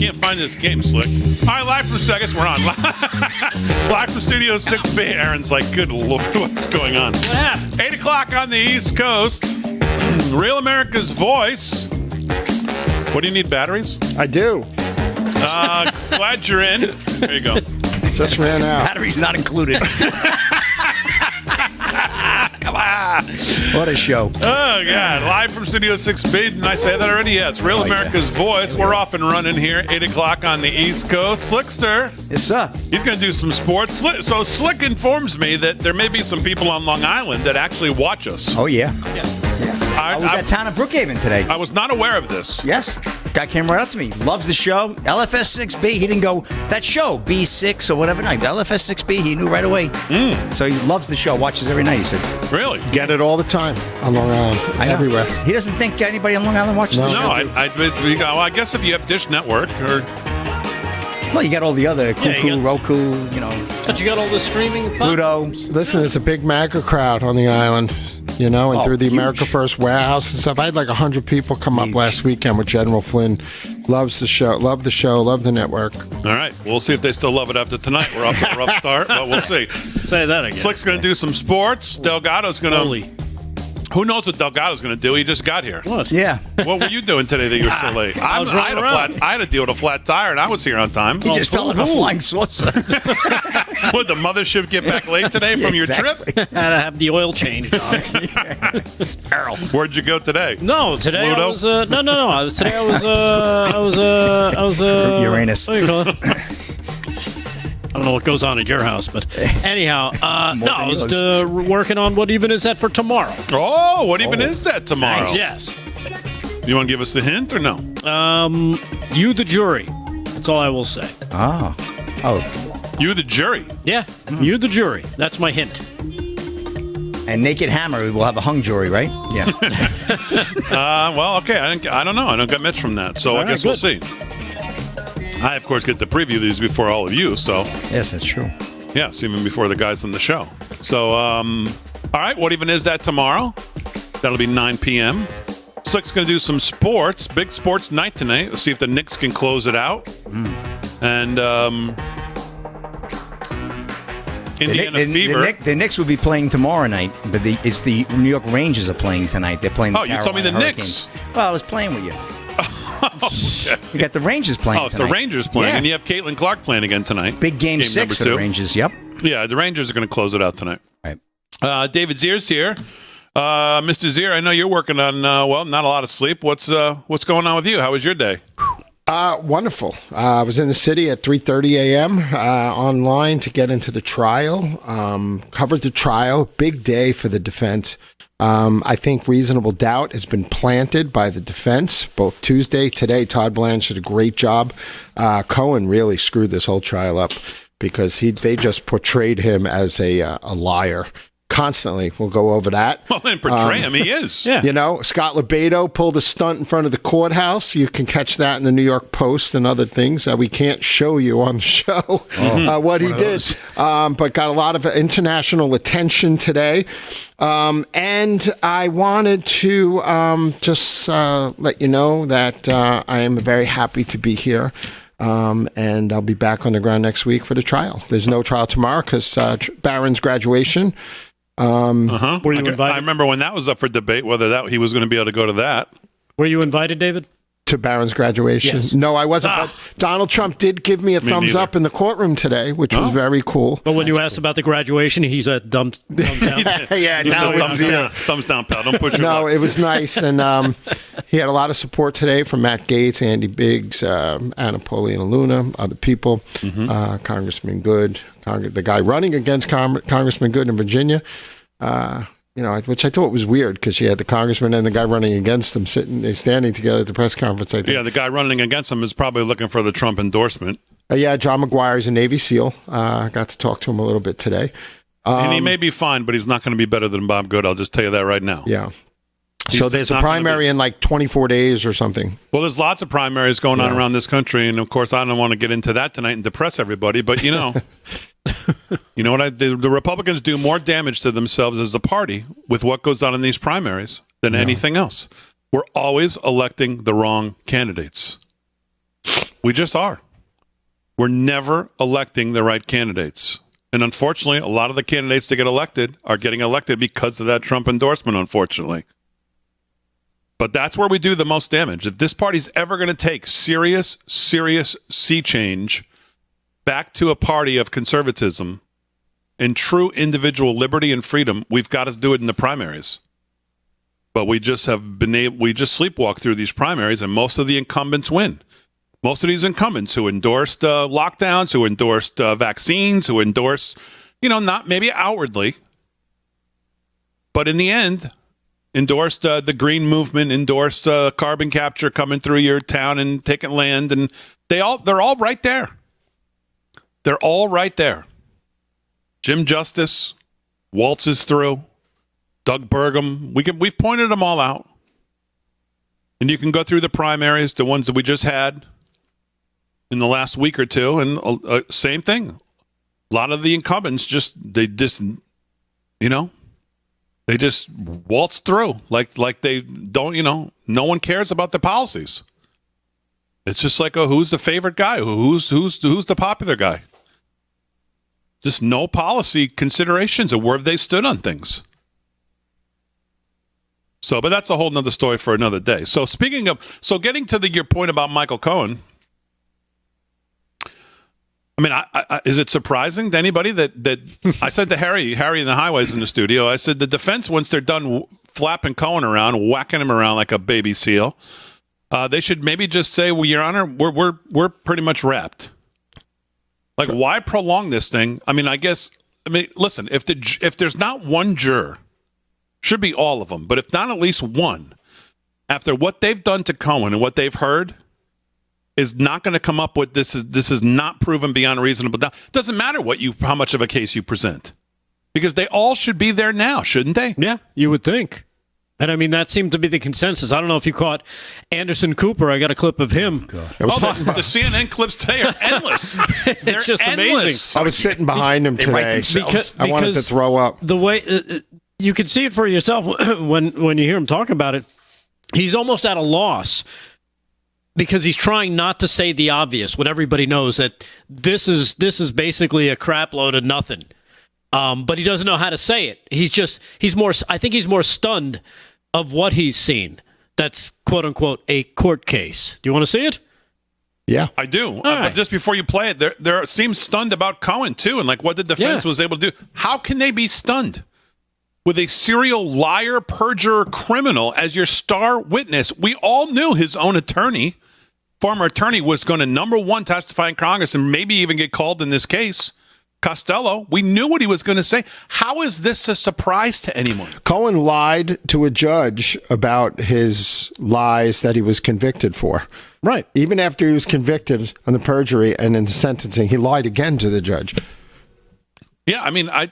can't find this game, Slick. All right, live from I guess we're on. Live from Studio 6B. Aaron's like, good Lord, what's going on? What happened? 8 o'clock on the East Coast. Real America's Voice. What do you need, batteries? I do. Glad you're in. There you go. Just ran out. Batteries not included. Come on. What a show. Oh, God. Live from Studio 6B. Didn't I say that already? Yeah, it's Real America's Voice. We're off and running here. 8 o'clock on the East Coast. Slickster. Yes, sir. He's going to do some sports. So Slick informs me that there may be some people on Long Island that actually watch us. Oh, yeah. I was at town of Brookhaven today. I was not aware of this. Yes. Guy came right up to me. Loves the show. LFS6B. He didn't go, that show, B6 or whatever night. LFS6B, he knew right away. So he loves the show. Watches every night, he said. Really? Get it all the time on Long Island. Everywhere. He doesn't think anybody on Long Island watches the show. No, I guess if you have Dish Network or... Well, you got all the other Cuckoo, Roku, you know. But you got all the streaming Pluto. Listen, there's a big MAGA crowd on the island, you know, and through the huge. America First warehouse and stuff. I had like 100 people come up last weekend with General Flynn. Loves the show, love the network. All right, we'll see if they still love it after tonight. We're off to a rough start, but we'll see. Say that again. Slick's going to do some sports. Delgado's going to... Who knows what Delgado's going to do? He just got here. What? Yeah. What were you doing today that you were so late? I had to deal with a flat tire, and I was here on time. He just fell in a flying saucer. Would the mothership get back late today from your trip? Had to have the oil changed on. Earl. Where'd you go today? No, today Pluto? I was I was Uranus. What do you call it? I don't know what goes on at your house, but anyhow, I was working on what even is that for tomorrow. Oh, what even is that tomorrow? Nice. Yes. You want to give us a hint or no? You the jury. That's all I will say. Oh. You the jury. Yeah, you the jury. That's my hint. And Naked Hammer will have a hung jury, right? Yeah. Well, okay. I don't know. I don't get much from that, so I guess we'll see. I, of course, get to preview these before all of you, so... Yes, that's true. Yes, even before the guys on the show. So, all right, what even is that tomorrow? That'll be 9 p.m. Slick's going to do some sports. Big sports night tonight. We'll see if the Knicks can close it out. And, Indiana Fever. The Knicks will be playing tomorrow night, but it's the New York Rangers are playing tonight. They're playing the you told me the Carolina Knicks. Hurricanes. Well, I was playing with you. You got the Rangers playing Oh, it's tonight. the Rangers playing, Yeah. and you have Caitlin Clark playing again tonight. Big game 6 number for 2. the Rangers, yep. Yeah, the Rangers are going to close it out tonight. Right. David Zier's here. Mr. Zier, I know you're working on, not a lot of sleep. What's going on with you? How was your day? Wonderful. I was in the city at 3:30 a.m. Online to get into the trial. Covered the trial. Big day for the defense. I think reasonable doubt has been planted by the defense, both Tuesday, today. Todd Blanche did a great job. Cohen really screwed this whole trial up because they just portrayed him as a liar. Constantly. We'll go over that. Well, then portray him. He is. Yeah. You know, Scott Lebedo pulled a stunt in front of the courthouse. You can catch that in the New York Post and other things. We can't show you on the show what he did. But got a lot of international attention today. And I wanted to just let you know that I am very happy to be here. And I'll be back on the ground next week for the trial. There's no trial tomorrow because Barron's graduation. Were you invited? I remember when that was up for debate, whether he was going to be able to go to that. Were you invited, David? To Barron's graduation? Yes. No, I wasn't. But Donald Trump did give me a thumbs up in the courtroom today, which was very cool. But when you asked about the graduation, he's a thumbs down. Yeah, Thumbs down, pal. Don't push your No, luck. it was nice. And he had a lot of support today from Matt Gaetz, Andy Biggs, Anna Luna, other people, Congressman Good, the guy running against Congressman Good in Virginia. Which I thought was weird because you had the congressman and the guy running against him standing together at the press conference, I think. Yeah, the guy running against him is probably looking for the Trump endorsement. John McGuire's a Navy SEAL. I got to talk to him a little bit today. And he may be fine, but he's not going to be better than Bob Good. I'll just tell you that right now. Yeah. He's so there's a primary in like 24 days or something. Well, there's lots of primaries going on around this country. And, of course, I don't want to get into that tonight and depress everybody. But, you know, you know what? The Republicans do more damage to themselves as a party with what goes on in these primaries than anything else. We're always electing the wrong candidates. We just are. We're never electing the right candidates. And unfortunately, a lot of the candidates that get elected are getting elected because of that Trump endorsement, unfortunately. But that's where we do the most damage. If this party's ever going to take serious sea change back to a party of conservatism and true individual liberty and freedom, we've got to do it in the primaries. But we just sleepwalk through these primaries, and most of the incumbents win. Most of these incumbents who endorsed lockdowns, who endorsed vaccines, who endorsed, not maybe outwardly, but in the end, endorsed the green movement, endorsed carbon capture coming through your town and taking land, and they're all right there. They're all right there. Jim Justice waltzes through. Doug Burgum. We've pointed them all out. And you can go through the primaries, the ones that we just had in the last week or two, and same thing. A lot of the incumbents they just waltz through like they don't, no one cares about the policies. It's just like, who's the favorite guy? Who's the popular guy? Just no policy considerations of where they stood on things. So, but that's a whole nother story for another day. So getting to your point about Michael Cohen, I mean, is it surprising to anybody that I said to Harry in the highways in the studio, I said the defense, once they're done flapping Cohen around, whacking him around like a baby seal, they should maybe just say, well, Your Honor, we're pretty much wrapped. Like, why prolong this thing? I mean, listen, if there's not one juror, should be all of them, but if not at least one, after what they've done to Cohen and what they've heard, is not going to come up with this is not proven beyond reasonable doubt. Doesn't matter how much of a case you present, because they all should be there now, shouldn't they? Yeah, you would think. And I mean, that seemed to be the consensus. I don't know if you caught Anderson Cooper. I got a clip of him. The CNN clips today are endless. It's just endless. amazing. I was sitting behind him today. Because I wanted to throw up. The way you can see it for yourself when you hear him talk about it. He's almost at a loss because he's trying not to say the obvious when everybody knows that this is basically a crap load of nothing. But he doesn't know how to say it. I think he's more stunned of what he's seen. That's quote unquote a court case. Do you want to see it? Yeah, I do. Right. But just before you play it, there seems stunned about Cohen too, and like what the defense was able to do. How can they be stunned with a serial liar, perjurer, criminal as your star witness? We all knew his own attorney, former attorney, was going to number one testify in Congress and maybe even get called in this case. Costello, we knew what he was going to say. How is this a surprise to anyone? Cohen lied to a judge about his lies that he was convicted for. Right. Even after he was convicted on the perjury and in the sentencing, he lied again to the judge. Yeah, I mean, I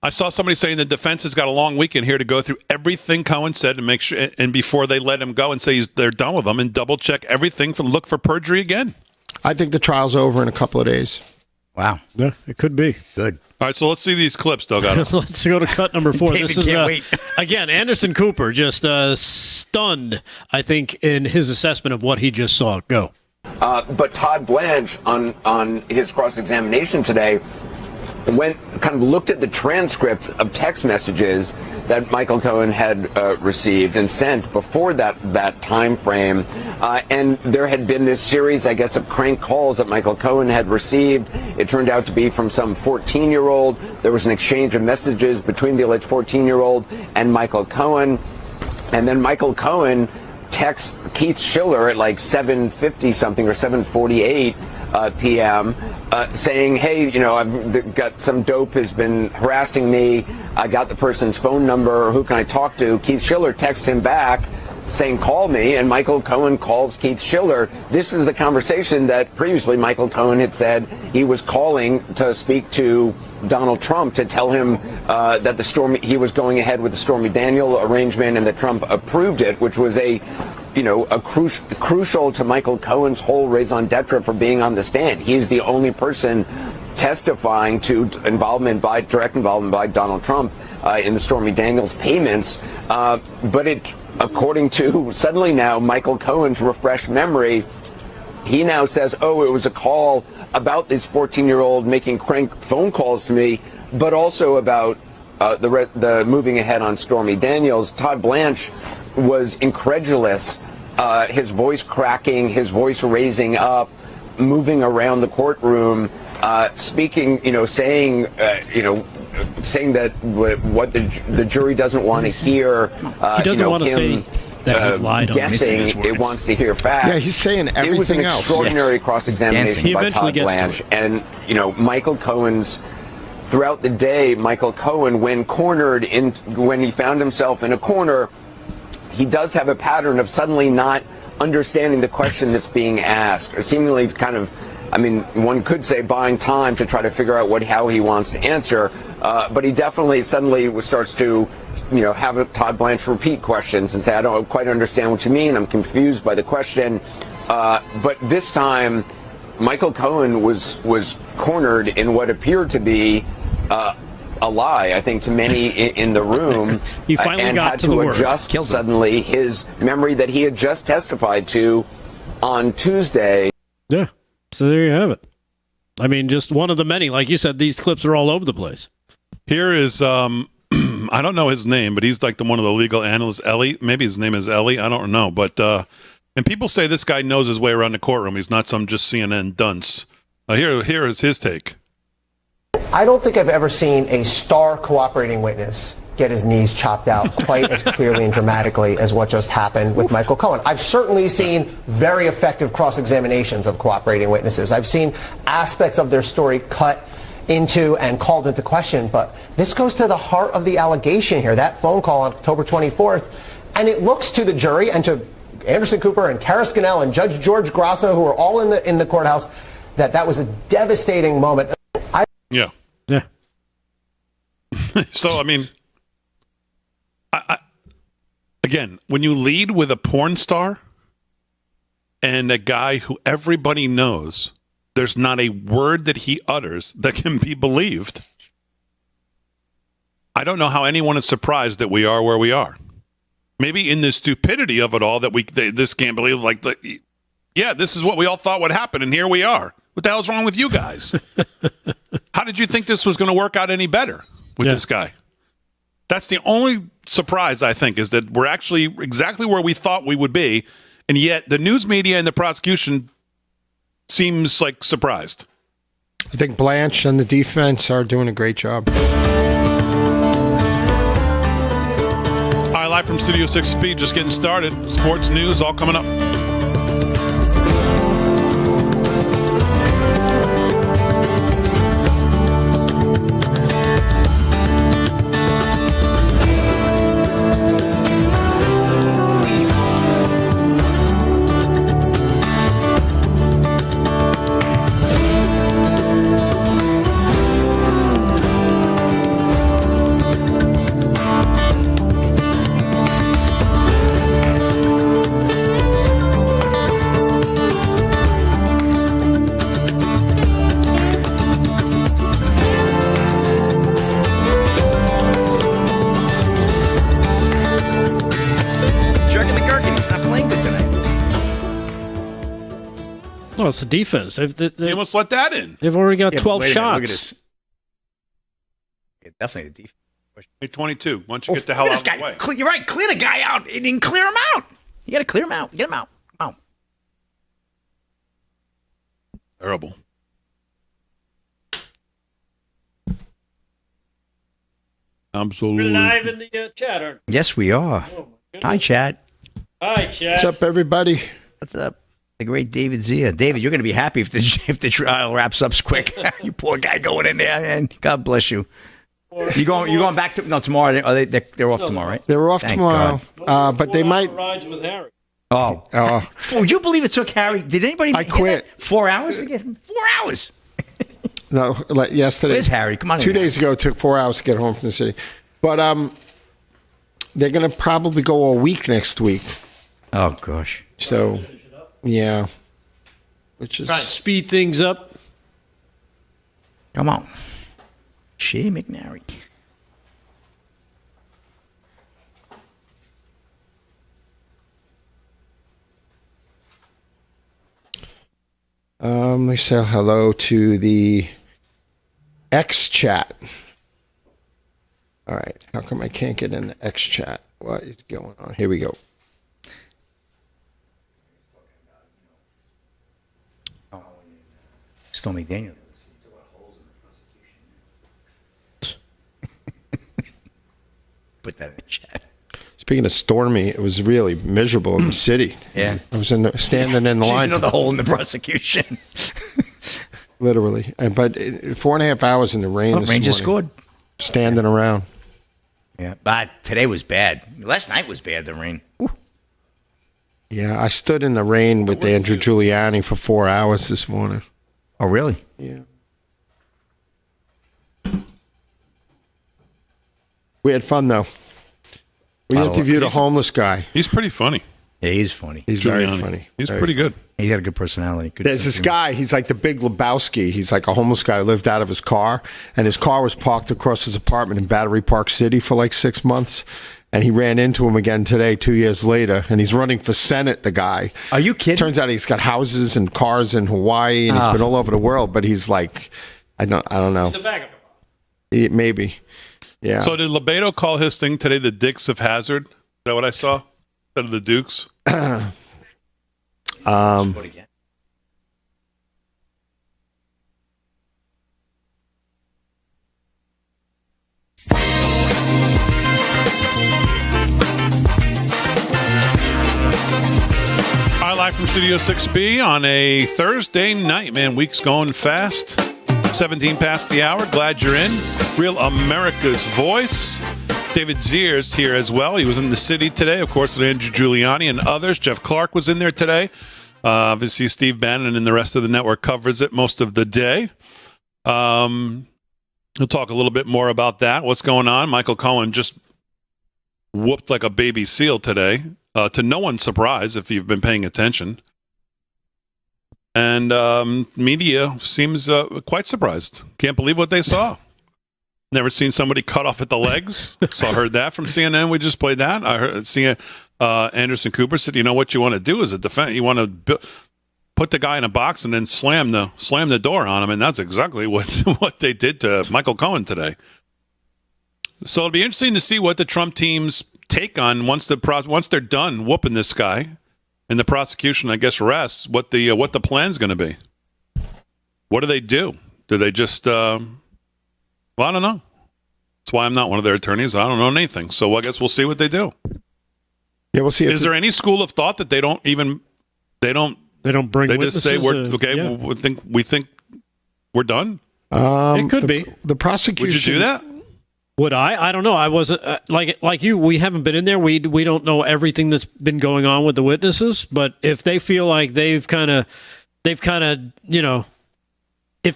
saw somebody saying the defense has got a long weekend here to go through everything Cohen said and make sure, and before they let him go and say they're done with him, and double check everything look for perjury again. I think the trial's over in a couple of days. Wow. Yeah, it could be. Good. All right, so let's see these clips, Delgado. Let's go to cut number 4. David This is can't wait. Again, Anderson Cooper just stunned, I think, in his assessment of what he just saw. Go. But Todd Blanche on his cross-examination today looked at the transcript of text messages that Michael Cohen had received and sent before that time frame, and there had been this series, I guess, of crank calls that Michael Cohen had received. It turned out to be from some 14-year-old. There was an exchange of messages between the alleged 14-year-old and Michael Cohen, and then Michael Cohen texts Keith Schiller at like 7:50 something or 7:48 p.m. Saying, hey, I've got some dope has been harassing me. I got the person's phone number. Who can I talk to? Keith Schiller texts him back saying, call me. And Michael Cohen calls Keith Schiller. This is the conversation that previously Michael Cohen had said he was calling to speak to Donald Trump to tell him that he was going ahead with the Stormy Daniels arrangement and that Trump approved it, which was crucial to Michael Cohen's whole raison d'etre for being on the stand. He's the only person testifying to direct involvement by Donald Trump in the Stormy Daniels payments. But according to suddenly now Michael Cohen's refreshed memory, he now says, oh, it was a call about this 14-year-old making crank phone calls to me, but also about the moving ahead on Stormy Daniels. Todd Blanche was incredulous, his voice cracking, his voice raising up, moving around the courtroom, speaking, saying that what the jury doesn't want to hear. He doesn't want to say that he lied on guessing. It wants to hear facts. Yeah, he's saying everything else. It was an extraordinary cross-examination by Todd Blanche. And, Michael Cohen's, throughout the day, Michael Cohen, when he found himself in a corner, he does have a pattern of suddenly not understanding the question that's being asked, or seemingly one could say buying time to try to figure out how he wants to answer, but he definitely suddenly starts to, have Todd Blanche repeat questions and say, I don't quite understand what you mean, I'm confused by the question. But this time, Michael Cohen was cornered in what appeared to be a lie, I think, to many in the room. He finally and got had to the adjust suddenly his memory that he had just testified to on Tuesday. Yeah. So there you have it. I mean, just one of the many. Like you said, these clips are all over the place. Here is, I don't know his name, but he's like one of the legal analysts, Ellie. Maybe his name is Ellie. I don't know. But, and people say this guy knows his way around the courtroom. He's not some just CNN dunce. Here is his take. I don't think I've ever seen a star cooperating witness get his knees chopped out quite as clearly and dramatically as what just happened with Michael Cohen. I've certainly seen very effective cross-examinations of cooperating witnesses. I've seen aspects of their story cut into and called into question, but this goes to the heart of the allegation here, that phone call on October 24th, and it looks to the jury and to Anderson Cooper and Kara Scannell and Judge George Grasso, who are all in the courthouse, that was a devastating moment. Yeah. So, again, when you lead with a porn star and a guy who everybody knows, there's not a word that he utters that can be believed. I don't know how anyone is surprised that we are where we are. Maybe in the stupidity of it all that this can't believe. This is what we all thought would happen, and here we are. What the hell's wrong with you guys? How did you think this was going to work out any better with this guy? That's the only surprise, I think, is that we're actually exactly where we thought we would be, and yet the news media and the prosecution seems like surprised. I think Blanche and the defense are doing a great job. All right, live from Studio 6B, just getting started. Sports news all coming up. Oh, it's the defense. They almost let that in. They've already got 12 shots. Look at this. Yeah, definitely the defense. Hey, 22. Why don't you get the hell out of the way? You're right. Clear the guy out. You didn't clear him out. You got to clear him out. Get him out. Come on. Terrible. Absolutely. We're live in the chat, aren't we? Yes, we are. Hi, Chad. Hi, Chad. What's up, everybody? What's up? The great David Zia. David, you're going to be happy if the trial wraps up quick. You poor guy going in there, and God bless you. You going back to tomorrow? They're off tomorrow, right? They're off tomorrow, but they might. Rides with Harry. Oh, would you believe it took Harry? Did anybody? I quit. 4 hours to get him. 4 hours. No, yesterday. Where's Harry? Come on. 2 days ago, it took 4 hours to get home from the city, but they're going to probably go a week next week. Oh gosh. So, yeah, which is Try and speed things up. Come on, Shea McNary. Let me say hello to the X chat. All right. How come I can't get in the X chat? What is going on? Here we go. Stormy Daniels. Put that in the chat. Speaking of stormy, it was really miserable in the city. Yeah. I was standing in the She's line. another hole in the prosecution. Literally. But 4.5 hours in the rain this Rangers morning. scored. Standing around. Yeah, but today was bad. Last night was bad, the rain. Whew. Yeah, I stood in the rain with Andrew Giuliani for 4 hours this morning. Oh, really? Yeah. We had fun, though. We interviewed a homeless guy. He's pretty funny. Yeah, he's funny. He's very funny. He's Very pretty funny. good. He got a good personality. Good There's this guy, he's like the Big Lebowski. He's like a homeless guy who lived out of his car, and his car was parked across his apartment in Battery Park City for like 6 months. And he ran into him again today, 2 years later, and he's running for Senate, the guy. Are you kidding? Turns out he's got houses and cars in Hawaii, and he's been all over the world, but he's like, I don't know. Maybe. Yeah. So did Lebedo call his thing today the Dicks of Hazard? Is that what I saw? Instead of the Dukes? All right, live from Studio 6B on a Thursday night, man. Week's going fast. 17 past the hour. Glad you're in. Real America's Voice. David Zier's here as well. He was in the city today, of course, with Andrew Giuliani and others. Jeff Clark was in there today. Obviously, Steve Bannon and the rest of the network covers it most of the day. We'll talk a little bit more about that. What's going on? Michael Cohen just whooped like a baby seal today, to no one's surprise if you've been paying attention. And media seems quite surprised. Can't believe what they saw. Never seen somebody cut off at the legs. Heard that from CNN. We just played that. I heard Anderson Cooper said, "You know what you want to do as a defense? You want to put the guy in a box and then slam the door on him." And that's exactly what they did to Michael Cohen today. So it'll be interesting to see what the Trump teams take on once they're done whooping this guy. And the prosecution, I guess, rests. What the plan's going to be? What do they do? Do they just? Well, I don't know. That's why I'm not one of their attorneys. I don't know anything. So I guess we'll see what they do. Yeah, we'll see. Is there any school of thought that they don't bring? They just say we're okay. Yeah. We think we're done. It could be. The prosecution. Would you do that? Would I? I don't know. I wasn't like you. We haven't been in there. We don't know everything that's been going on with the witnesses. But if they feel like they've kind of, if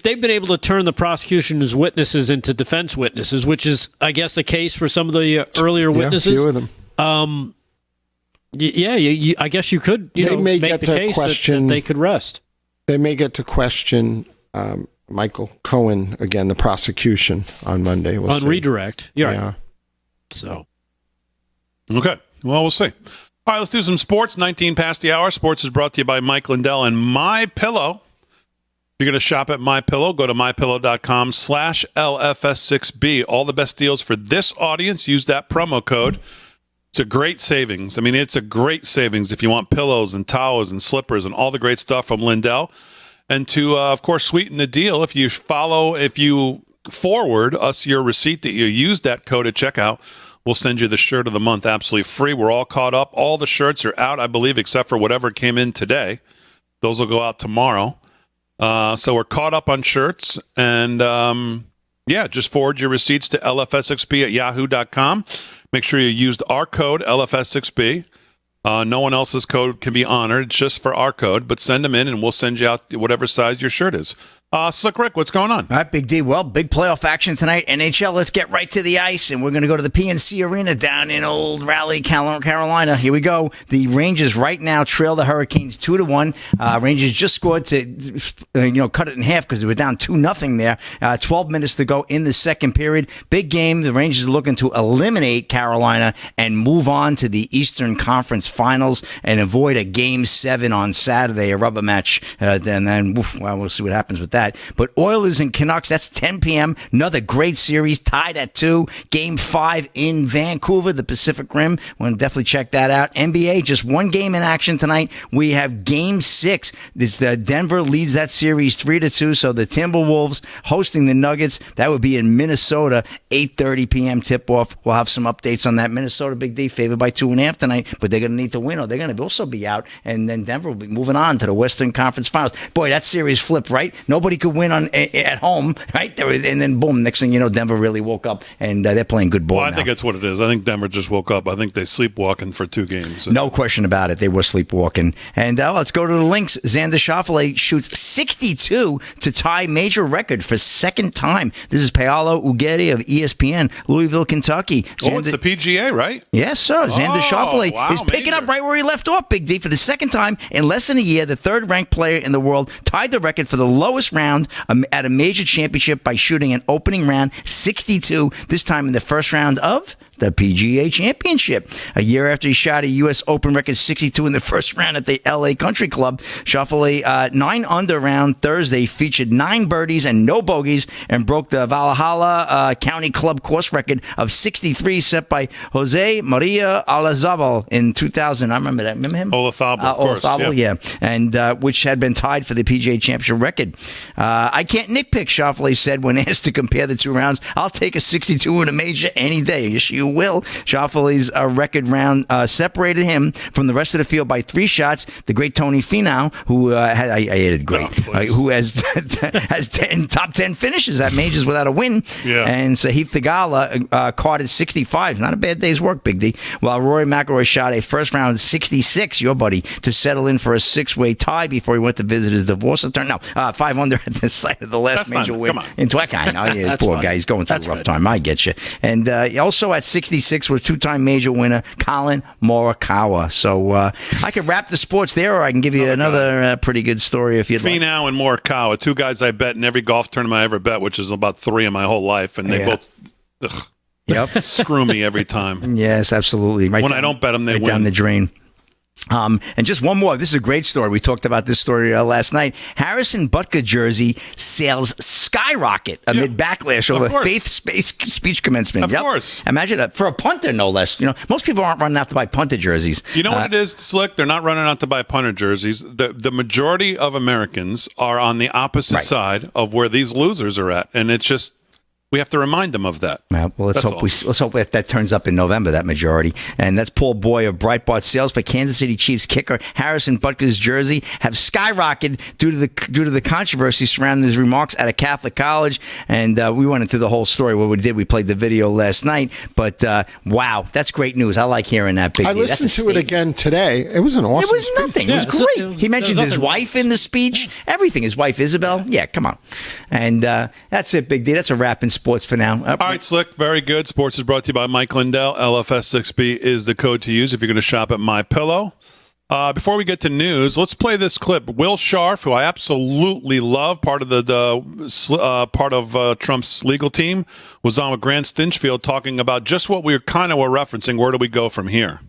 they've been able to turn the prosecution's witnesses into defense witnesses, which is, I guess, the case for some of the earlier witnesses. Yeah, a few of them. I guess you could. Make the case that they could rest. They may get to question Michael Cohen again, the prosecution on Monday. We'll see. Redirect. Yeah. Right. So. Okay. Well, we'll see. All right, let's do some sports. 19 past the hour. Sports is brought to you by Mike Lindell and MyPillow. If you're going to shop at MyPillow, go to mypillow.com/LFS6B. All the best deals for this audience. Use that promo code. It's a great savings. I mean, it's a great savings if you want pillows and towels and slippers and all the great stuff from Lindell. And to, of course, sweeten the deal, if you forward us your receipt that you used that code at checkout, we'll send you the shirt of the month absolutely free. We're all caught up. All the shirts are out, I believe, except for whatever came in today. Those will go out tomorrow. So we're caught up on shirts. And, just forward your receipts to lfs6b@yahoo.com. Make sure you used our code, LFS6B. No one else's code can be honored. It's just for our code, but send them in and we'll send you out whatever size your shirt is. Slick Rick, what's going on? All right, Big D. Well, big playoff action tonight. NHL, let's get right to the ice, and we're going to go to the PNC Arena down in Old Raleigh, Carolina. Here we go. The Rangers right now trail the Hurricanes 2-1. Rangers just scored to, cut it in half because they were down 2-0 there. 12 minutes to go in the second period. Big game. The Rangers are looking to eliminate Carolina and move on to the Eastern Conference Finals and avoid a Game 7 on Saturday, a rubber match. Then we'll see what happens with that. But Oilers and Canucks, that's 10 p.m. Another great series, tied at 2. Game 5 in Vancouver, the Pacific Rim. Want to definitely check that out. NBA, just one game in action tonight. We have Game 6. It's Denver leads that series 3-2. So the Timberwolves hosting the Nuggets. That would be in Minnesota, 8:30 p.m. tip-off. We'll have some updates on that. Minnesota, Big D, favored by 2.5 tonight, but they're going to need to win or they're going to also be out. And then Denver will be moving on to the Western Conference Finals. Boy, that series flipped, right? Nobody could win at home, right? And then boom, next thing you know, Denver really woke up and they're playing good ball. Well, I now. think that's what it is. I think Denver just woke up. I think they sleepwalking for 2 games. No question about it. They were sleepwalking. And let's go to the Lynx. Xander Schauffele shoots 62 to tie major record for second time. This is Paolo Uggetti of ESPN, Louisville, Kentucky. It's the PGA, right? Yes, sir. Xander Schauffele is picking up right where he left off, Big D, for the second time in less than a year. The third-ranked player in the world tied the record for the lowest round at a major championship by shooting an opening round 62, this time in the first round of the PGA Championship. A year after he shot a U.S. Open record 62 in the first round at the L.A. Country Club, Schauffele, 9 under round Thursday, featured 9 birdies and no bogeys and broke the Valhalla County Club course record of 63 set by Jose Maria Olazabal in 2000. I remember that. Remember him? Olazabal, of course. Olazabal, yeah. And which had been tied for the PGA Championship record. I can't nitpick, Schauffele said when asked to compare the 2 rounds. I'll take a 62 in a major any day. Yes, you will. Schauffele's record round separated him from the rest of the field by 3 shots. The great Tony Finau, who I added great, who has top 10 finishes at majors without a win. Yeah. And Sahith Theegala carded 65. Not a bad day's work, Big D. While Rory McIlroy shot a first round 66, your buddy, to settle in for a 6-way tie before he went to visit his divorce attorney. No, 5 under at the site of the last major win in Twecca. Poor guy, he's going through a rough time. I get you. And also at 66 was 2-time major winner Colin Morikawa. So I could wrap the sports there, or I can give you another pretty good story if you'd like. Finau and Morikawa, 2 guys I bet in every golf tournament I ever bet, which is about 3 in my whole life, and they both screw me every time. Yes, absolutely. When I don't bet them, they win. Down the drain. And just one more. This is a great story. We talked about this story last night. Harrison Butker jersey sales skyrocket amid backlash over faith-based speech commencement. Of course. Imagine that. For a punter, no less. Most people aren't running out to buy punter jerseys. You know what it is, Slick? They're not running out to buy punter jerseys. The majority of Americans are on the opposite side of where these losers are at. And it's just, we have to remind them of that. Well, let's hope that turns up in November, that majority. And that's Paul Boy of Breitbart. Sales for Kansas City Chiefs kicker Harrison Butker's jersey have skyrocketed due to the controversy surrounding his remarks at a Catholic college. And we went into the whole story. What we did, we played the video last night. But wow, that's great news. I like hearing that. Big I listened to it again today. It was an awesome. It was nothing. Yeah, it was great. He mentioned his wife in the speech. Everything. His wife Isabel. Yeah, come on. And that's it, Big D. That's a wrap in sports for now. All right, Slick. Very good. Sports is brought to you by Mike Lindell. LFS6B is the code to use if you're going to shop at MyPillow. Before we get to news, let's play this clip. Will Scharf, who I absolutely love, part of Trump's legal team, was on with Grant Stinchfield talking about just what we were referencing. Where do we go from here?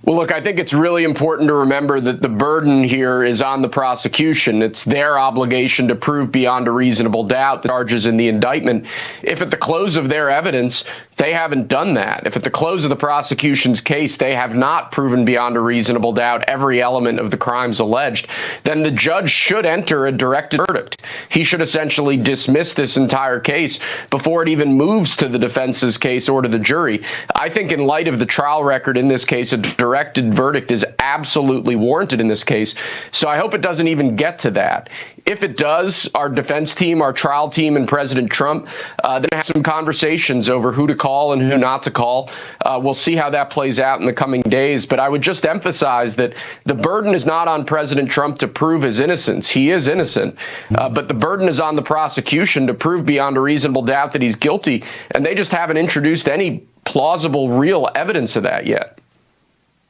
Well, look, I think it's really important to remember that the burden here is on the prosecution. It's their obligation to prove beyond a reasonable doubt the charges in the indictment. If at the close of their evidence, they haven't done that, if at the close of the prosecution's case, they have not proven beyond a reasonable doubt every element of the crimes alleged, then the judge should enter a directed verdict. He should essentially dismiss this entire case before it even moves to the defense's case or to the jury. I think in light of the trial record in this case, a direct directed verdict is absolutely warranted in this case. So I hope it doesn't even get to that. If it does, our defense team, our trial team, and President Trump then have some conversations over who to call and who not to call. We'll see how that plays out in the coming days. But I would just emphasize that the burden is not on President Trump to prove his innocence. He is innocent. But the burden is on the prosecution to prove beyond a reasonable doubt that he's guilty. And they just haven't introduced any plausible, real evidence of that yet.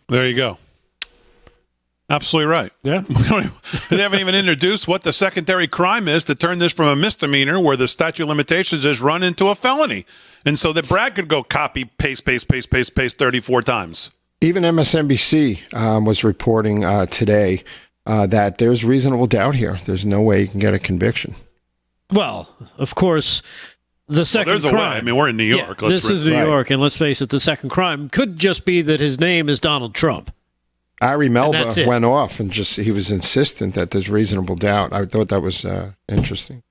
There you go. Absolutely right. Yeah. They haven't even introduced what the secondary crime is to turn this from a misdemeanor where the statute of limitations is run into a felony. And so that Brad could go copy, paste 34 times. Even MSNBC was reporting today that there's reasonable doubt here. There's no way you can get a conviction. Well, of course, the second there's crime. A way. I mean, we're in New York. Yeah, this is New York, and let's face it, the second crime could just be that his name is Donald Trump. Ari Melba went off and he was insistent that there's reasonable doubt. I thought that was interesting.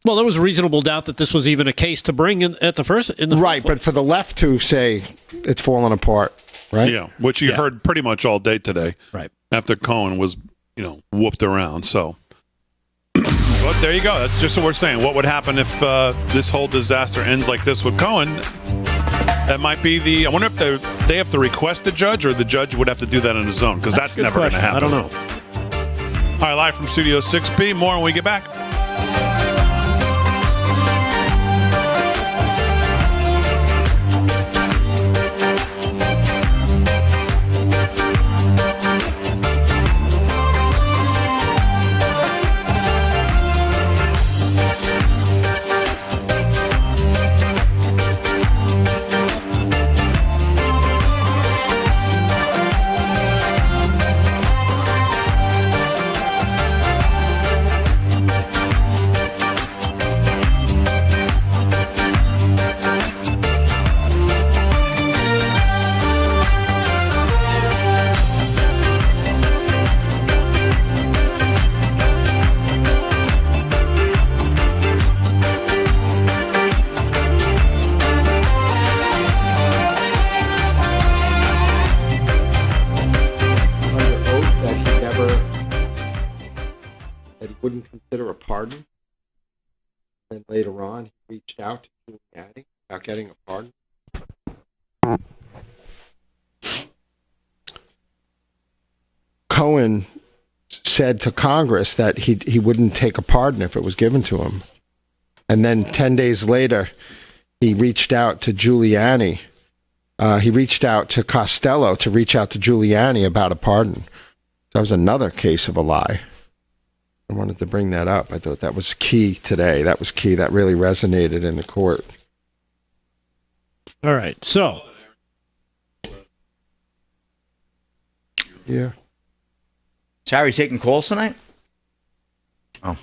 Well, there was reasonable doubt that this was even a case to bring in at the first. Right, but for the left to say it's fallen apart, right? Yeah, which you heard pretty much all day today. Right. After Cohen was, whooped around. So, but there you go. That's just what we're saying. What would happen if this whole disaster ends like this with Cohen? That might be I wonder if they have to request the judge or the judge would have to do that on his own because that's never going to happen. I don't know. All right, live from Studio 6B. More when we get back. Wouldn't consider a pardon. Then later on, he reached out to Giuliani about getting a pardon. Cohen said to Congress that he wouldn't take a pardon if it was given to him. And then 10 days later, he reached out to Giuliani. He reached out to Costello to reach out to Giuliani about a pardon. That was another case of a lie. I wanted to bring that up. I thought that was key today. That was key. That really resonated in the court. All right. So. Yeah. Is Harry taking calls tonight? Oh.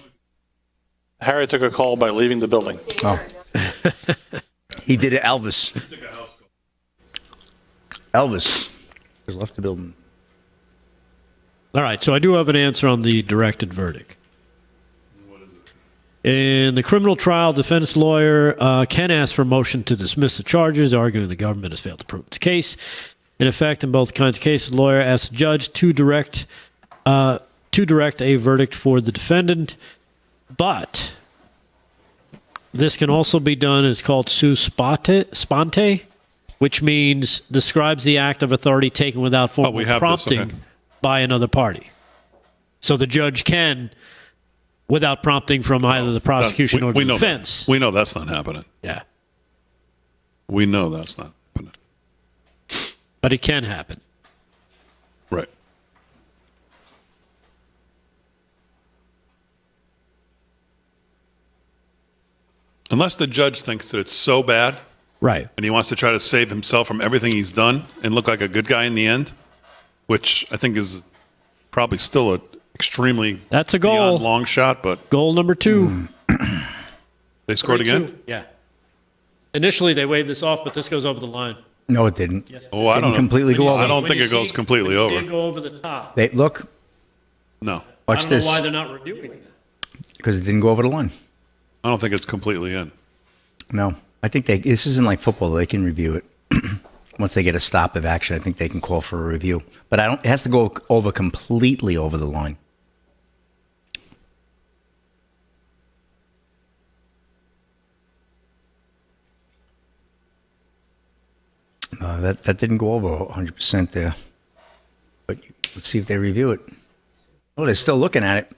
Harry took a call by leaving the building. Oh. He did it, Elvis. Elvis has left the building. All right, so I do have an answer on the directed verdict. In the criminal trial, defense lawyer can ask for a motion to dismiss the charges, arguing the government has failed to prove its case. In effect, in both kinds of cases, the lawyer asks the judge to direct a verdict for the defendant. But this can also be done. It's called sua sponte, which means describes the act of authority taken without formal prompting by another party. So the judge can, without prompting from either the prosecution or the defense. We know that's not happening. Yeah. We know that's not happening. But it can happen. Right. Unless the judge thinks that it's so bad. Right. And he wants to try to save himself from everything he's done and look like a good guy in the end, which I think is probably still an extremely that's a goal. Long shot, but goal number 2. They scored again? Yeah. Initially, they waved this off, but this goes over the line. No, it didn't. Yes, oh, I don't know. Completely go over. I don't think it goes completely over. It go over the top. They, look. No. Watch I don't this. know why they're not reviewing that. Because it didn't go over the line. I don't think it's completely in. No. I think this isn't like football. They can review it. once they get a stop of action, I think they can call for a review. But it has to go completely over the line. That didn't go over 100% there. But let's see if they review it. Oh, they're still looking at it.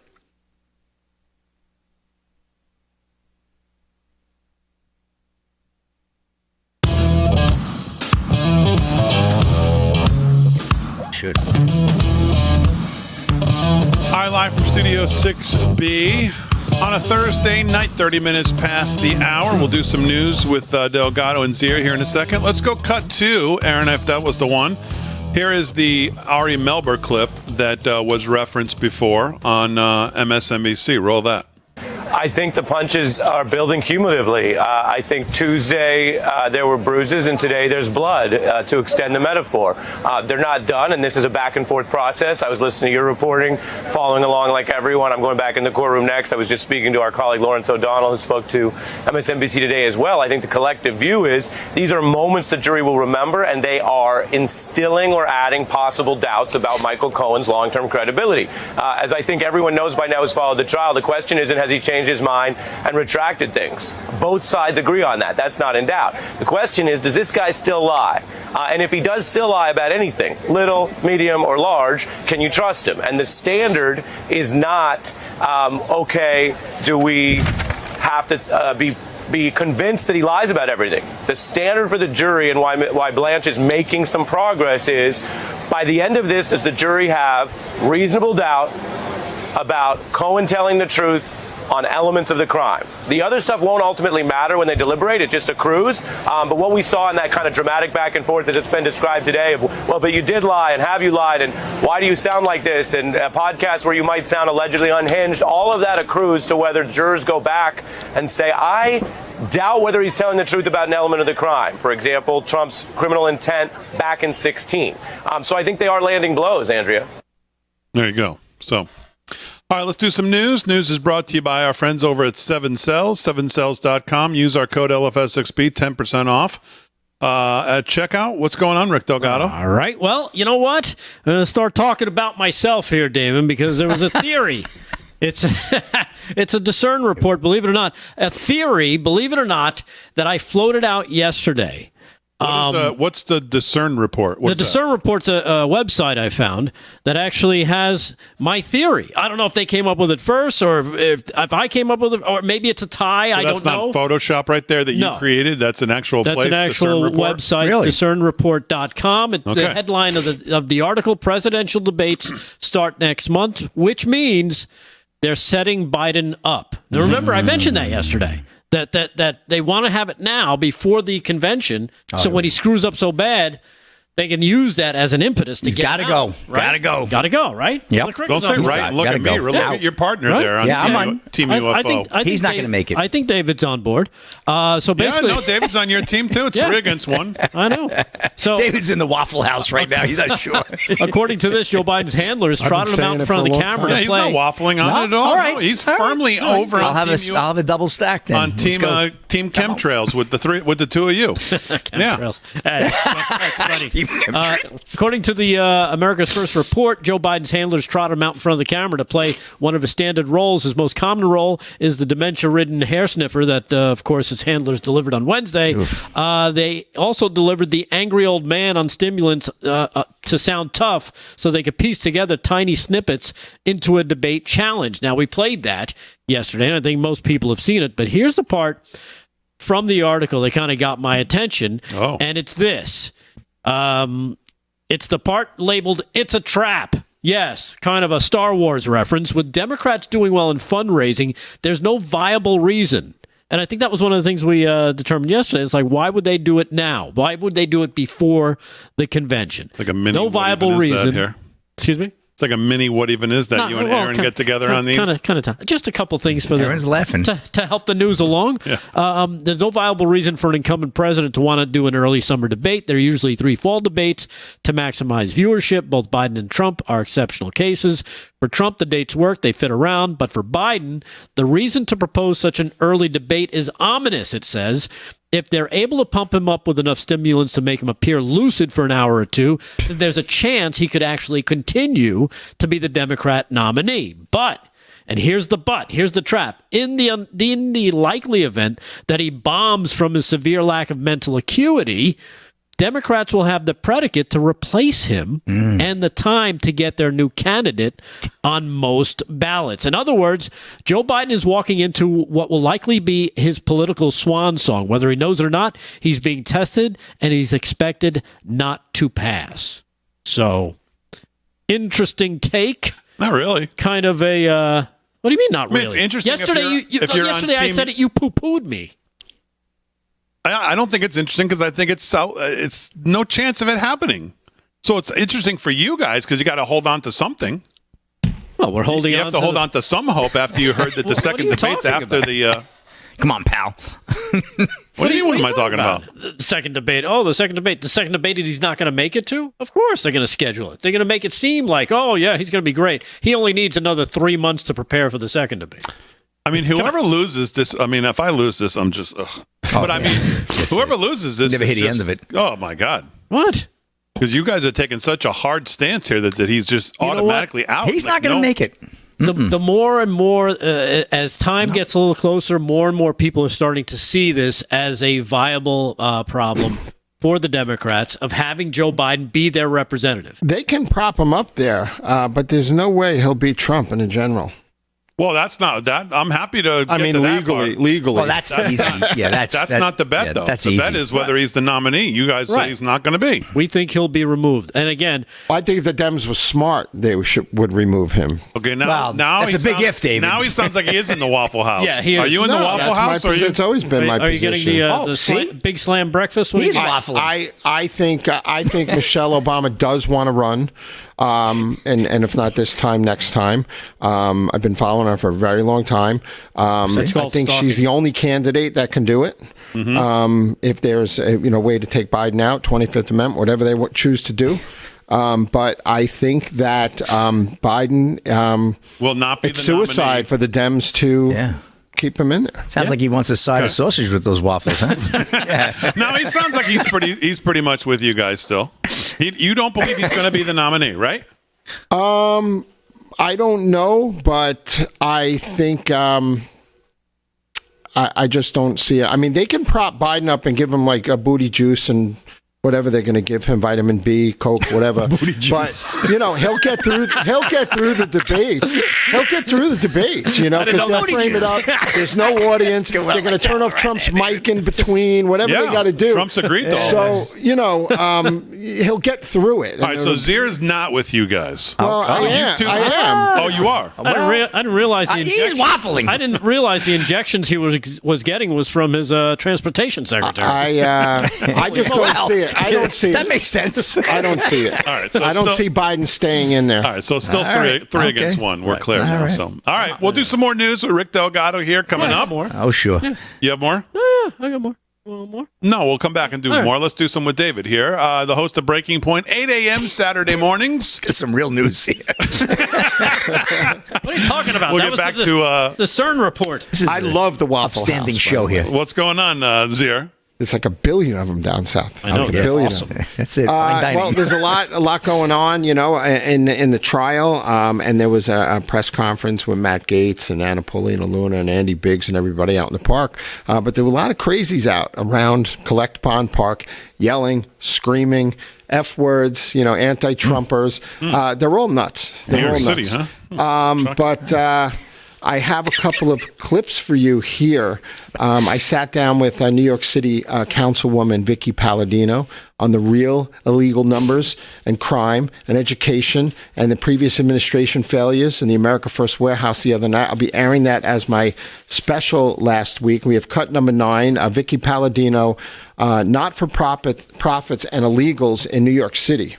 Should. Hi, live from Studio 6B on a Thursday night, 30 minutes past the hour. We'll do some news with Delgado and Zia here in a second. Let's go cut to, Aaron, if that was the one. Here is the Ari Melber clip that was referenced before on MSNBC. Roll that. I think the punches are building cumulatively. I think Tuesday there were bruises and today there's blood, to extend the metaphor. They're not done, and this is a back and forth process. I was listening to your reporting, following along like everyone. I'm going back in the courtroom next. I was just speaking to our colleague Lawrence O'Donnell, who spoke to MSNBC today as well. I think the collective view is these are moments the jury will remember, and they are instilling or adding possible doubts about Michael Cohen's long-term credibility. As I think everyone knows by now who's followed the trial, the question isn't has he changed his mind and retracted things. Both sides agree on that. That's not in doubt. The question is, does this guy still lie? And if he does still lie about anything, little, medium, or large, can you trust him? And the standard is not, okay, do we have to be convinced that he lies about everything? The standard for the jury and why Blanche is making some progress is, by the end of this, does the jury have reasonable doubt about Cohen telling the truth on elements of the crime? The other stuff won't ultimately matter when they deliberate. It just accrues. But what we saw in that kind of dramatic back and forth that it's been described today, well, but you did lie, and have you lied, and why do you sound like this, and a podcast where you might sound allegedly unhinged, all of that accrues to whether jurors go back and say, I doubt whether he's telling the truth about an element of the crime. For example, Trump's criminal intent back in 2016. So I think they are landing blows, Andrea. There you go. So, all right, let's do some news. News is brought to you by our friends over at 7Cells, 7cells.com. Use our code LFSXB, 10% off at checkout. What's going on, Rick Delgado? All right. Well, you know what? I'm going to start talking about myself here, Damon, because there was a theory. It's a Discern report, believe it or not. A theory, believe it or not, that I floated out yesterday. What's the Discern report? The Discern report's a website I found that actually has my theory. I don't know if they came up with it first, or if I came up with it, or maybe it's a tie. So I don't know. That's not Photoshop right there that you created? That's an actual place? That's an actual website, really? DiscernReport.com. Okay. The headline of the article, presidential debates start next month, which means they're setting Biden up. Now, remember, I mentioned that yesterday. That they want to have it now before the convention, so when he screws up so bad, they can use that as an impetus to get out. Gotta go. Gotta go, right? Yep. Don't say right. Look at me. Look at your partner there on Team UFO. I think he's not going to make it. I think David's on board. So basically, no, David's on your team too. It's 3 against 1. I know. So David's in the Waffle House right now. He's not sure. According to this, Joe Biden's handlers trotted him out in front of the camera. Yeah, he's not waffling on it at all. All right. No, he's firmly over. I'll have a double stack then. On team chemtrails with the two of you. Chemtrails. That's funny. According to the America's First report, Joe Biden's handlers trotted him out in front of the camera to play one of his standard roles. His most common role is the dementia-ridden hair sniffer that, of course, his handlers delivered on Wednesday. They also delivered the angry old man on stimulants to sound tough so they could piece together tiny snippets into a debate challenge. Now, we played that yesterday, and I think most people have seen it, but here's the part from the article that kind of got my attention, and it's this. It's the part labeled, "It's a trap." Yes, kind of a Star Wars reference. With Democrats doing well in fundraising, there's no viable reason. And I think that was one of the things we determined yesterday. It's like, why would they do it now? Why would they do it before the convention? It's like a mini no viable reason. Here. Excuse me? It's like a mini what even is that? You and Aaron get together on these? Kind of. Just a couple things for Aaron's laughing. To help the news along. Yeah. There's no viable reason for an incumbent president to want to do an early summer debate. There are usually 3 fall debates to maximize viewership. Both Biden and Trump are exceptional cases. For Trump, the dates work. They fit around. But for Biden, the reason to propose such an early debate is ominous, it says. if they're able to pump him up with enough stimulants to make him appear lucid for an hour or two, then there's a chance he could actually continue to be the Democrat nominee. But, and here's the trap, in the likely event that he bombs from his severe lack of mental acuity, Democrats will have the predicate to replace him and the time to get their new candidate on most ballots. In other words, Joe Biden is walking into what will likely be his political swan song. Whether he knows it or not, he's being tested, and he's expected not to pass. So, interesting take. Not really. Kind of a... what do you mean not really? It's interesting. Yesterday I said it, you poo-pooed me. I don't think it's interesting because I think it's no chance of it happening. So it's interesting for you guys because you got to hold on to something. Well, we're holding on. You have to hold on to some hope after you heard that the second debate's after the. Come on, pal. What am I talking about? The second debate. Oh, the second debate. The second debate that he's not going to make it to? Of course they're going to schedule it. They're going to make it seem like, oh, yeah, he's going to be great. He only needs another 3 months to prepare for the second debate. I mean, whoever loses this, if I lose this, I'm just, but I mean, whoever loses this, never hit the end of it. Oh my God. What? Because you guys are taking such a hard stance here that he's just automatically out. He's not going to make it. The more and more, as time gets a little closer, more and more people are starting to see this as a viable problem for the Democrats of having Joe Biden be their representative. They can prop him up there, but there's no way he'll beat Trump in a general. Well, that's not that. I'm happy to get to that part. legally. Well, that's easy. Yeah, that's not the bet, though. That's the easy. bet is whether he's the nominee. You guys say he's not going to be. We think he'll be removed. And again, I think if the Dems was smart, they would remove him. Okay, now that's a big if, David. Now he sounds like he is in the Waffle House. Yeah, he is. Are you in the Waffle House? It's always been my are you position. getting the big slam breakfast? He's waffling. I think Michelle Obama does want to run. And if not this time, next time. I've been following her for a very long time. I think she's the only candidate that can do it. If there's a way to take Biden out, 25th Amendment, whatever they choose to do. But I think that Biden will not be. It's suicide nominee for the Dems to keep him in there. Sounds like he wants a side of sausage with those waffles, huh? No, he sounds like he's pretty much with you guys still. You don't believe he's going to be the nominee, right? I don't know, but I think I just don't see it. I mean, they can prop Biden up and give him like a booty juice and whatever they're going to give him, vitamin B, Coke, whatever. But he'll get through the debates. He'll get through the debates, because they'll frame it up. There's no audience. They're going to turn off Trump's mic in between, whatever they got to do. Trump's agreed to all this. He'll get through it. All right, so Zier is not with you guys. Well, I am. Oh, you are. I didn't realize the he's waffling. I didn't realize the injections he was getting was from his transportation secretary. I just don't see it. I don't see it. That makes sense. I don't see it. All right, so I don't see Biden staying in there. All right, so still three against one. We're clear now. Right. So, all right, we'll do some more news with Rick Delgado here coming up. More. Oh, sure. Yeah. You have more? Oh, yeah, I got more. More? No, we'll come back and do more. Let's do some with David here, the host of Breaking Point, 8 a.m. Saturday mornings. Get some real news here. What are you talking about? We'll get back to the CERN report. I love the Waffle outstanding House, show here. What's going on, Zier? There's like a billion of them down south. I know, like a billion awesome. of them. That's it. Fine dining. Well, there's a lot going on, in the trial. And there was a press conference with Matt Gaetz and Anna Paulina-Luna and Andy Biggs and everybody out in the park. But there were a lot of crazies out around Collect Pond Park, yelling, screaming, F words, anti-Trumpers. They're all nuts. New York City, huh? But I have a couple of clips for you here. I sat down with New York City Councilwoman Vicky Palladino on the real illegal numbers and crime and education and the previous administration failures and the America First warehouse the other night. I'll be airing that as my special last week. We have cut number 9, Vicky Palladino, not-for-profits and illegals in New York City.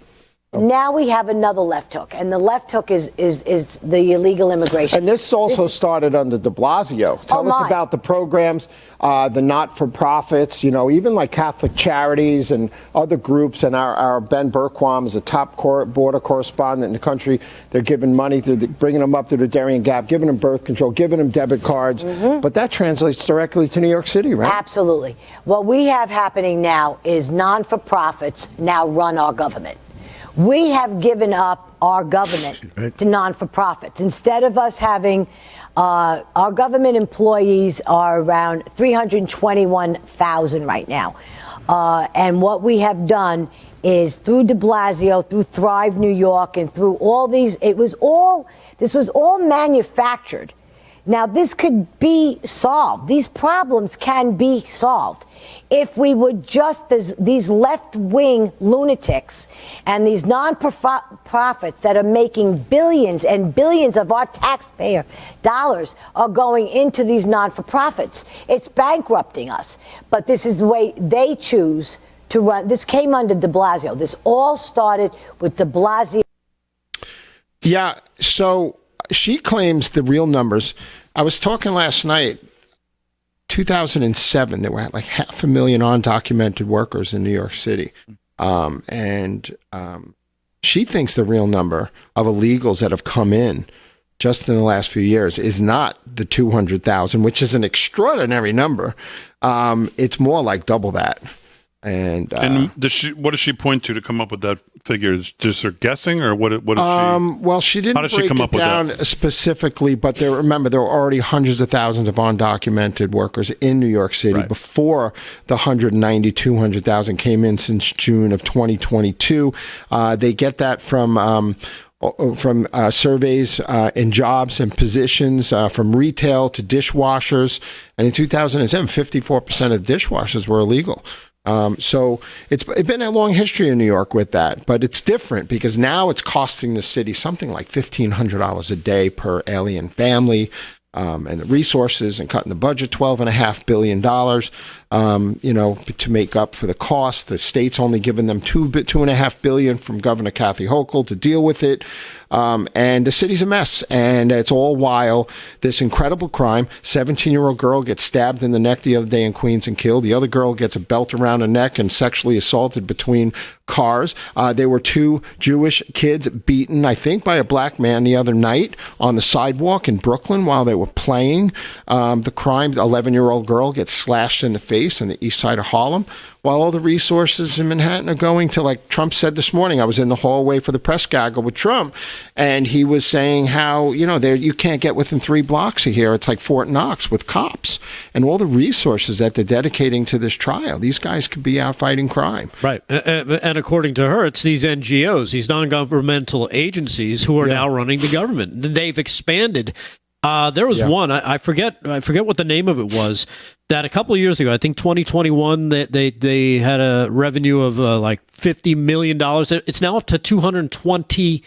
Now we have another left hook, and the left hook is the illegal immigration. And this also started under de Blasio. Tell us about the programs, the not-for-profits, even like Catholic Charities and other groups. And our Ben Berquam is a top border correspondent in the country. They're giving money, bringing them up through the Darien Gap, giving them birth control, giving them debit cards. Mm-hmm. But that translates directly to New York City, right? Absolutely. What we have happening now is non-for-profits now run our government. We have given up our government to non-for-profits. Instead of us having our government employees are around 321,000 right now. And what we have done is through de Blasio, through Thrive New York, and through all these, this was all manufactured. Now, this could be solved. These problems can be solved if we would just, these left-wing lunatics and these non-profits that are making billions and billions of our taxpayer dollars are going into these non-for-profits. It's bankrupting us. But this is the way they choose to run. This came under de Blasio. This all started with de Blasio. Yeah, so she claims the real numbers. I was talking last night, 2007, there were like 500,000 undocumented workers in New York City. She thinks the real number of illegals that have come in just in the last few years is not the 200,000, which is an extraordinary number. It's more like double that. And what does she point to come up with that figure? Is just her guessing, or what? What is she? Well, she didn't break it down specifically, but remember there were already hundreds of thousands of undocumented workers in New York City before the 200,000 came in since June of 2022. They get that from surveys in jobs and positions, from retail to dishwashers. And in 2007, 54% of dishwashers were illegal. So it's been a long history in New York with that, but it's different because now it's costing the city something like $1,500 a day per alien family, and the resources, and cutting the budget $12.5 billion, to make up for the cost. The state's only given them $2.5 billion from Governor Kathy Hochul to deal with it. And the city's a mess, and it's all while this incredible crime, 17-year-old girl gets stabbed in the neck the other day in Queens and killed. The other girl gets a belt around her neck and sexually assaulted between cars. There were 2 Jewish kids beaten, I think, by a black man the other night on the sidewalk in Brooklyn while they were playing. The crime, the 11-year-old girl gets slashed in the face on the east side of Harlem. While all the resources in Manhattan are going to, like Trump said this morning, I was in the hallway for the press gaggle with Trump, and he was saying how, you can't get within 3 blocks of here. It's like Fort Knox with cops. And all the resources that they're dedicating to this trial, these guys could be out fighting crime. Right. And according to her, it's these NGOs, these non-governmental agencies who are now running the government. They've expanded. There was one, I forget what the name of it was, that a couple of years ago, I think 2021, they had a revenue of like $50 million. It's now up to 220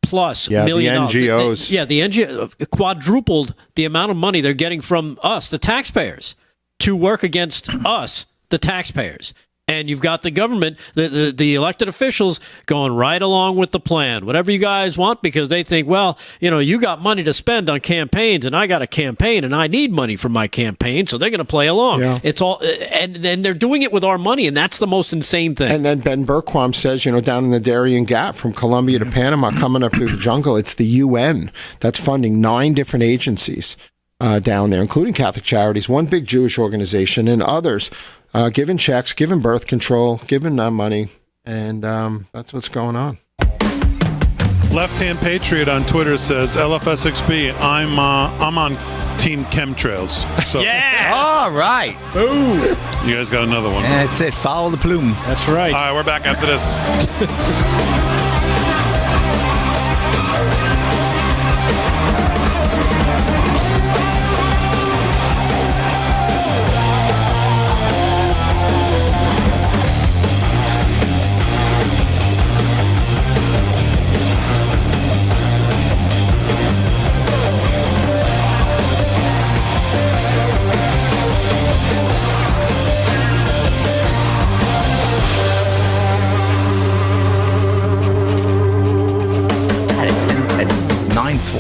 plus million. The NGOs. The NGO quadrupled the amount of money they're getting from us, the taxpayers, to work against us, the taxpayers. And you've got the government, the elected officials going right along with the plan, whatever you guys want, because they think, well, you got money to spend on campaigns, and I got a campaign, and I need money for my campaign, so they're going to play along. Yeah. It's all, and they're doing it with our money, and that's the most insane thing. And then Ben Berquam says, down in the Darien Gap from Colombia to Panama, coming up through the jungle, it's the UN that's funding 9 different agencies down there, including Catholic Charities, one big Jewish organization, and others. Giving checks, giving birth control, giving money, and that's what's going on. Left Hand Patriot on Twitter says, LFSXB, I'm on Team Chemtrails. So, yeah! All right. Boom. You guys got another one. That's it. Follow the plume. That's right. All right, we're back after this.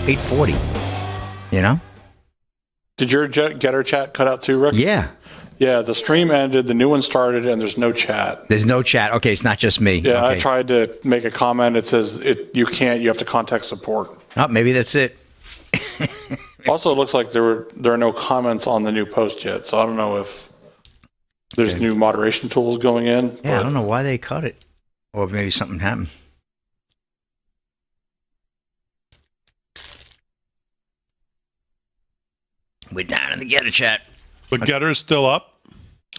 8:40. You know? Did your Getter chat cut out too, Rick? Yeah. Yeah, the stream ended, the new one started, and there's no chat. There's no chat. Okay, it's not just me. Yeah, okay. I tried to make a comment. It says you can't. You have to contact support. Oh, maybe that's it. Also, it looks like there are no comments on the new post yet, so I don't know if there's new moderation tools going in. Yeah, I don't know why they cut it, or maybe something happened. We're down in the Getter chat. The Getter's still up?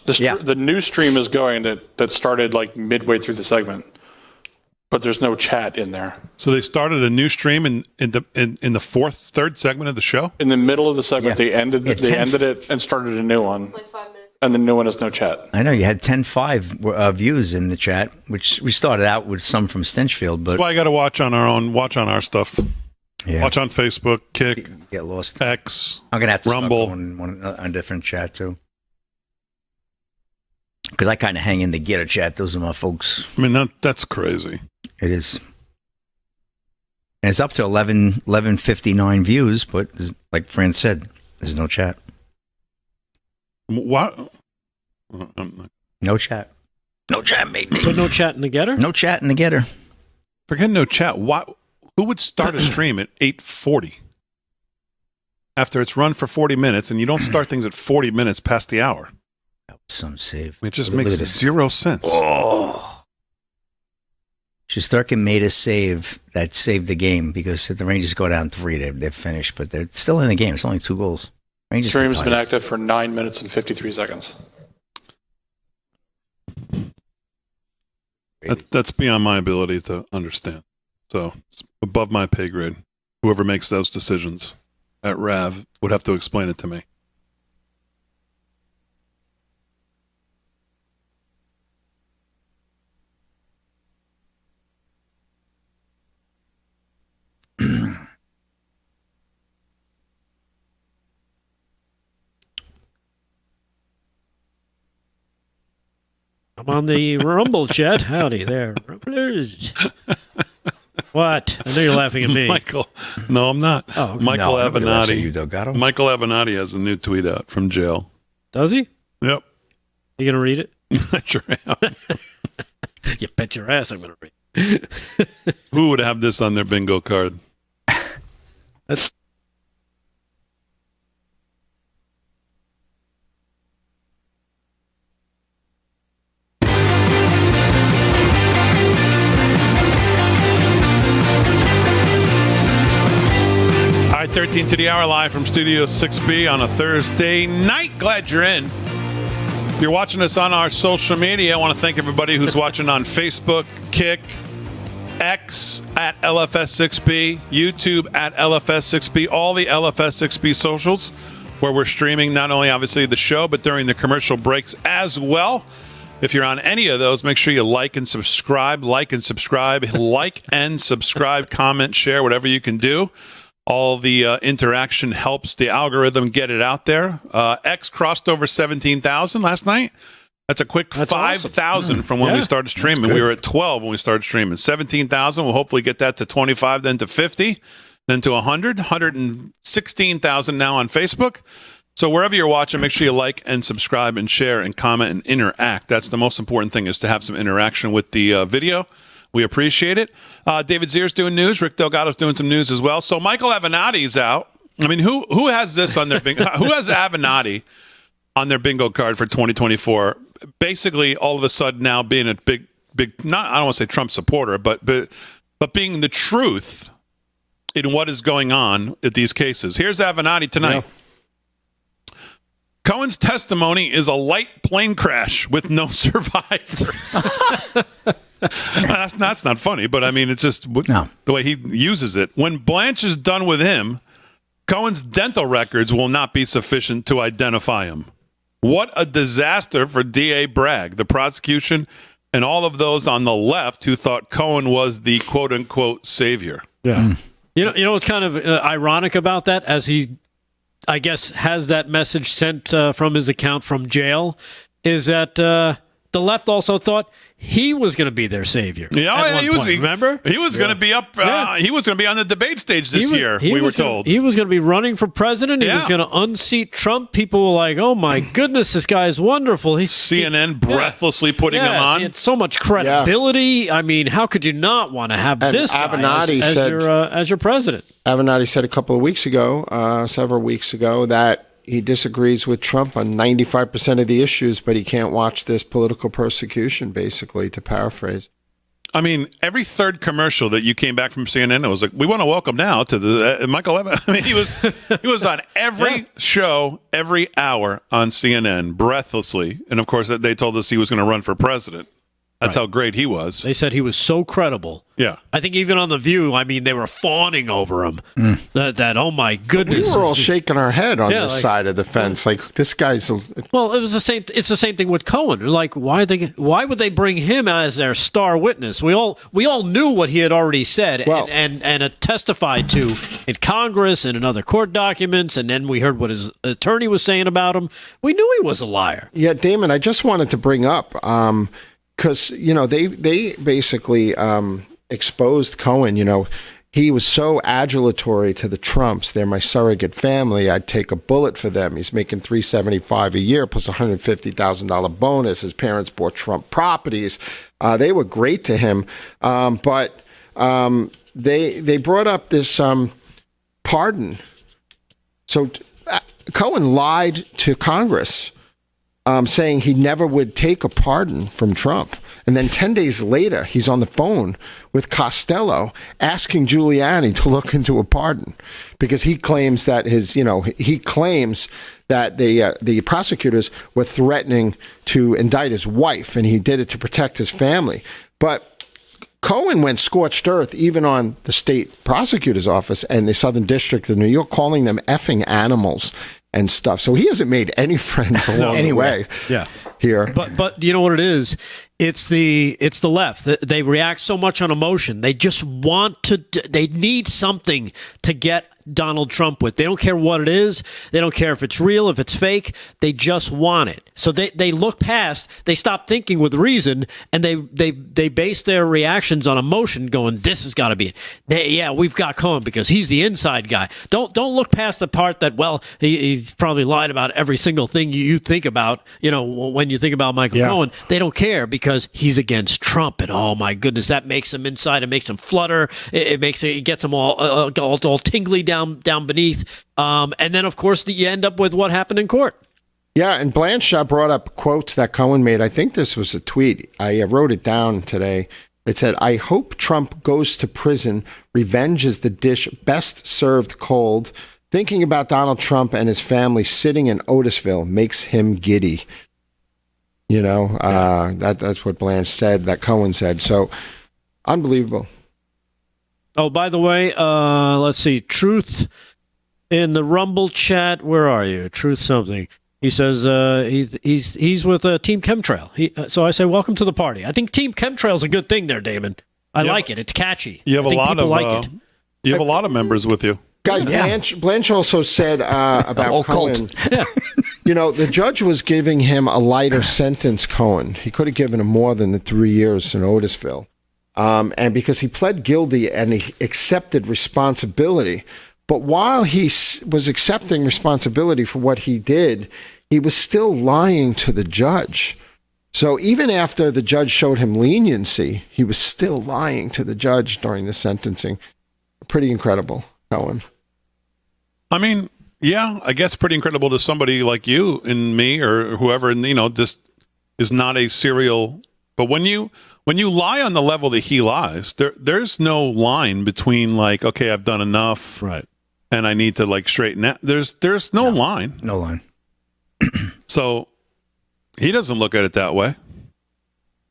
The new stream is going that started like midway through the segment, but there's no chat in there. So they started a new stream in the third segment of the show? In the middle of the segment, they ended it and started a new one. Like 5 minutes. And the new one has no chat. I know you had 10.5 views in the chat, which we started out with some from Stinchfield, but that's why I got to watch on our stuff. Yeah. Watch on Facebook, Kick, get lost. X. I'm gonna have to Rumble on a different chat too, because I kind of hang in the Getter chat. Those are my folks. I mean that's crazy. It is, and it's up to 1159 views, but like Fran said, there's no chat. What? No chat. No chat, mate. So no chat in the Getter? No chat in the Getter. Forget no chat. What? Who would start a stream at 8:40 after it's run for 40 minutes, and you don't start things at 40 minutes past the hour? Some save. It just makes zero sense. Oh. Shesterkin made a save that saved the game because if the Rangers go down 3, they're finished, but they're still in the game. It's only 2 goals. Rangers Stream's been active for 9 minutes and 53 seconds. That's beyond my ability to understand. So it's above my pay grade. Whoever makes those decisions at RAV would have to explain it to me. I'm on the Rumble chat. Howdy there, Rumblers. What? I know you're laughing at me. Michael. No, I'm not. Oh, okay. Michael Avenatti. You, Delgado. Michael Avenatti has a new tweet out from jail. Does he? Yep. You going to read it? I sure am. You bet your ass I'm going to read it. Who would have this on their bingo card? That's... All right, 13 to the hour live from Studio 6B on a Thursday night. Glad you're in. If you're watching us on our social media, I want to thank everybody who's watching on Facebook, Kick, X at LFS6B, YouTube at LFS6B, all the LFS6B socials where we're streaming not only obviously the show, but during the commercial breaks as well. If you're on any of those, make sure you like and subscribe, comment, share, whatever you can do. All the interaction helps the algorithm get it out there. X crossed over 17,000 last night. That's a quick 5,000 from when we started streaming. We were at 12 when we started streaming. 17,000. We'll hopefully get that to 25, then to 50, then to 100. 116,000 now on Facebook. So wherever you're watching, make sure you like and subscribe and share and comment and interact. That's the most important thing, is to have some interaction with the video. We appreciate it. David Zier's doing news. Rick Delgado's doing some news as well. So Michael Avenatti's out. I mean, who has this on their bingo? Who has Avenatti on their bingo card for 2024? Basically, all of a sudden now being a big, not, I don't want to say Trump supporter, but being the truth in what is going on at these cases. Here's Avenatti tonight. Yeah. Cohen's testimony is a light plane crash with no survivors. That's not funny, but I mean, it's just the way he uses it. When Blanche is done with him, Cohen's dental records will not be sufficient to identify him. What a disaster for D.A. Bragg, the prosecution, and all of those on the left who thought Cohen was the quote-unquote savior. Yeah. You know what's kind of ironic about that, as he, I guess, has that message sent from his account from jail, is that the the left also thought he was going to be their savior. Yeah, he was. Remember? He was going to be up. He was going to be on the debate stage this year, we were told. He was going to be running for president. He was going to unseat Trump. People were like, oh, my goodness, this guy is wonderful. CNN breathlessly putting him on. He had so much credibility. I mean, how could you not want to have this guy as your president? Avenatti said a couple of weeks ago, several weeks ago, that he disagrees with Trump on 95% of the issues, but he can't watch this political persecution, basically, to paraphrase. I mean, every third commercial that you came back from CNN, it was like, we want to welcome now to the Michael Evans. I mean, he was on every show, every hour on CNN, breathlessly. And, of course, they told us he was going to run for president. That's how great he was. They said he was so credible. Yeah. I think even on The View, I mean, they were fawning over him. That oh, my goodness. We were all shaking our head on this side of the fence. Like, this guy's... Well, it's the same thing with Cohen. Like, why would they bring him as their star witness? We all knew what he had already said and testified to in Congress and in other court documents, and then we heard what his attorney was saying about him. We knew he was a liar. Yeah, Damon, I just wanted to bring up... because, they basically exposed Cohen. He was so adulatory to the Trumps. They're my surrogate family. I'd take a bullet for them. He's making $375 a year plus $150,000 bonus. His parents bought Trump properties. They were great to him. But they brought up this pardon. So Cohen lied to Congress. Saying he never would take a pardon from Trump. And then 10 days later, he's on the phone with Costello asking Giuliani to look into a pardon because he claims that the prosecutors were threatening to indict his wife, and he did it to protect his family. But Cohen went scorched earth even on the state prosecutor's office and the Southern District of New York, calling them effing animals and stuff. So he hasn't made any friends along the way. Yeah. Here. But you know what it is? It's the left. They react so much on emotion. They just they need something to get Donald Trump with. They don't care what it is. They don't care if it's real, if it's fake. They just want it. So they look past, they stop thinking with reason, and they base their reactions on emotion, going, this has got to be it. We've got Cohen because he's the inside guy. Don't look past the part that, well, he's probably lied about every single thing you think about, when you think about Michael Cohen. They don't care because he's against Trump, and oh my goodness, that makes him inside. It makes him flutter. It gets him all tingly down beneath. And then, of course, you end up with what happened in court. Yeah, and Blanche brought up quotes that Cohen made. I think this was a tweet. I wrote it down today. It said, "I hope Trump goes to prison. Revenge is the dish best served cold. Thinking about Donald Trump and his family sitting in Otisville makes him giddy." That's what Blanche said, that Cohen said. So, unbelievable. Oh, by the way, let's see. Truth in the Rumble chat. Where are you? Truth something. He says he's with Team Chemtrail. So I say, welcome to the party. I think Team Chemtrail is a good thing there, Damon. I like it. It's catchy. You have a lot of members with you. Guys, Blanche also said about Cohen, the judge was giving him a lighter sentence, Cohen. He could have given him more than the 3 years in Otisville. And because he pled guilty and he accepted responsibility. But while he was accepting responsibility for what he did, he was still lying to the judge. So even after the judge showed him leniency, he was still lying to the judge during the sentencing. Pretty incredible, Cohen. I mean, yeah, I guess pretty incredible to somebody like you and me or whoever, just is not a serial. But when you lie on the level that he lies, there's no line between okay, I've done enough, right, and I need to straighten out. There's no line. No line. So he doesn't look at it that way.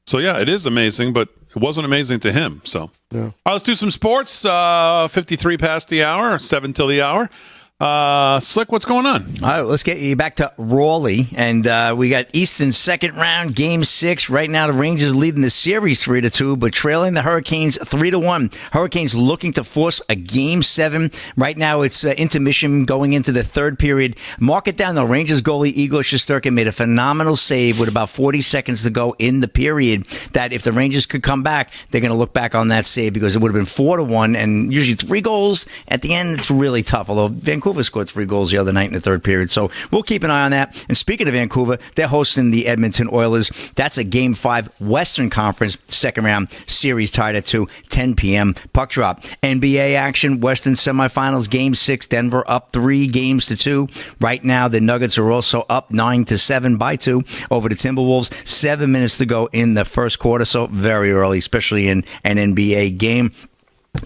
So yeah, it is amazing, but it wasn't amazing to him. So yeah. All right, let's do some sports. 53 past the hour, 7 till the hour. Slick, what's going on? All right, let's get you back to Raleigh. And we got Easton's second round, Game 6. Right now, the Rangers leading the series 3-2, but trailing the Hurricanes 3-1. Hurricanes looking to force a Game 7. Right now, it's intermission going into the third period. Mark it down, though. Rangers goalie Igor Shesterkin made a phenomenal save with about 40 seconds to go in the period. That if the Rangers could come back, they're going to look back on that save because it would have been 4-1. And usually 3 goals at the end, it's really tough. Although Vancouver scored 3 goals the other night in the third period. So we'll keep an eye on that. And speaking of Vancouver, they're hosting the Edmonton Oilers. That's a Game 5 Western Conference second round series tied at 10 p.m. puck drop. NBA action, Western semifinals, Game 6, Denver up 3-2. Right now, the Nuggets are also up 9-7 by 2 over the Timberwolves. 7 minutes to go in the first quarter, so very early, especially in an NBA game.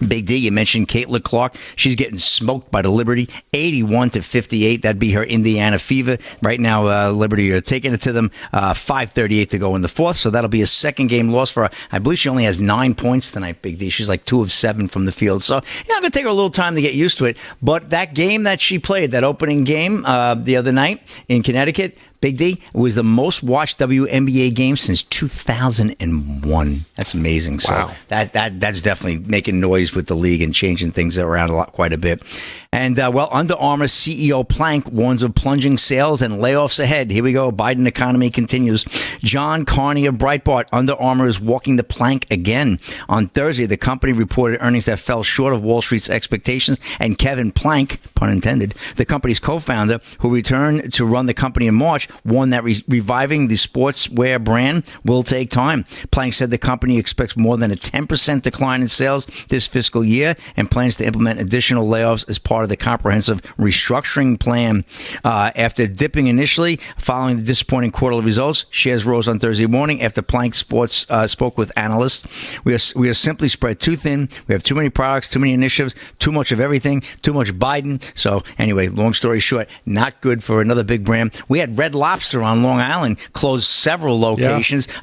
Big D, you mentioned Caitlin Clark. She's getting smoked by the Liberty, 81-58. That'd be her Indiana Fever. Right now, Liberty are taking it to them. 5:38 to go in the fourth, so that'll be a second game loss for her. I believe she only has 9 points tonight, Big D. She's like 2 of 7 from the field. So, it's going to take her a little time to get used to it. But that game that she played, that opening game the other night in Connecticut, Big D, it was the most watched WNBA game since 2001. That's amazing. Wow. So that's definitely making noise with the league and changing things around quite a bit. And, Under Armour CEO Plank warns of plunging sales and layoffs ahead. Here we go. Biden economy continues. John Carney of Breitbart. Under Armour is walking the plank again. On Thursday, the company reported earnings that fell short of Wall Street's expectations. And Kevin Plank, pun intended, the company's co-founder, who returned to run the company in March, warned that reviving the sportswear brand will take time. Plank said the company expects more than a 10% decline in sales this fiscal year and plans to implement additional layoffs as part of the comprehensive restructuring plan. After dipping initially following the disappointing quarterly results, shares rose on Thursday morning after Plank Sports spoke with analysts. We are simply spread too thin. We have too many products, too many initiatives, too much of everything, too much Biden. So anyway, long story short, not good for another big brand. We had Red Lobster on Long Island closed several locations. Yeah.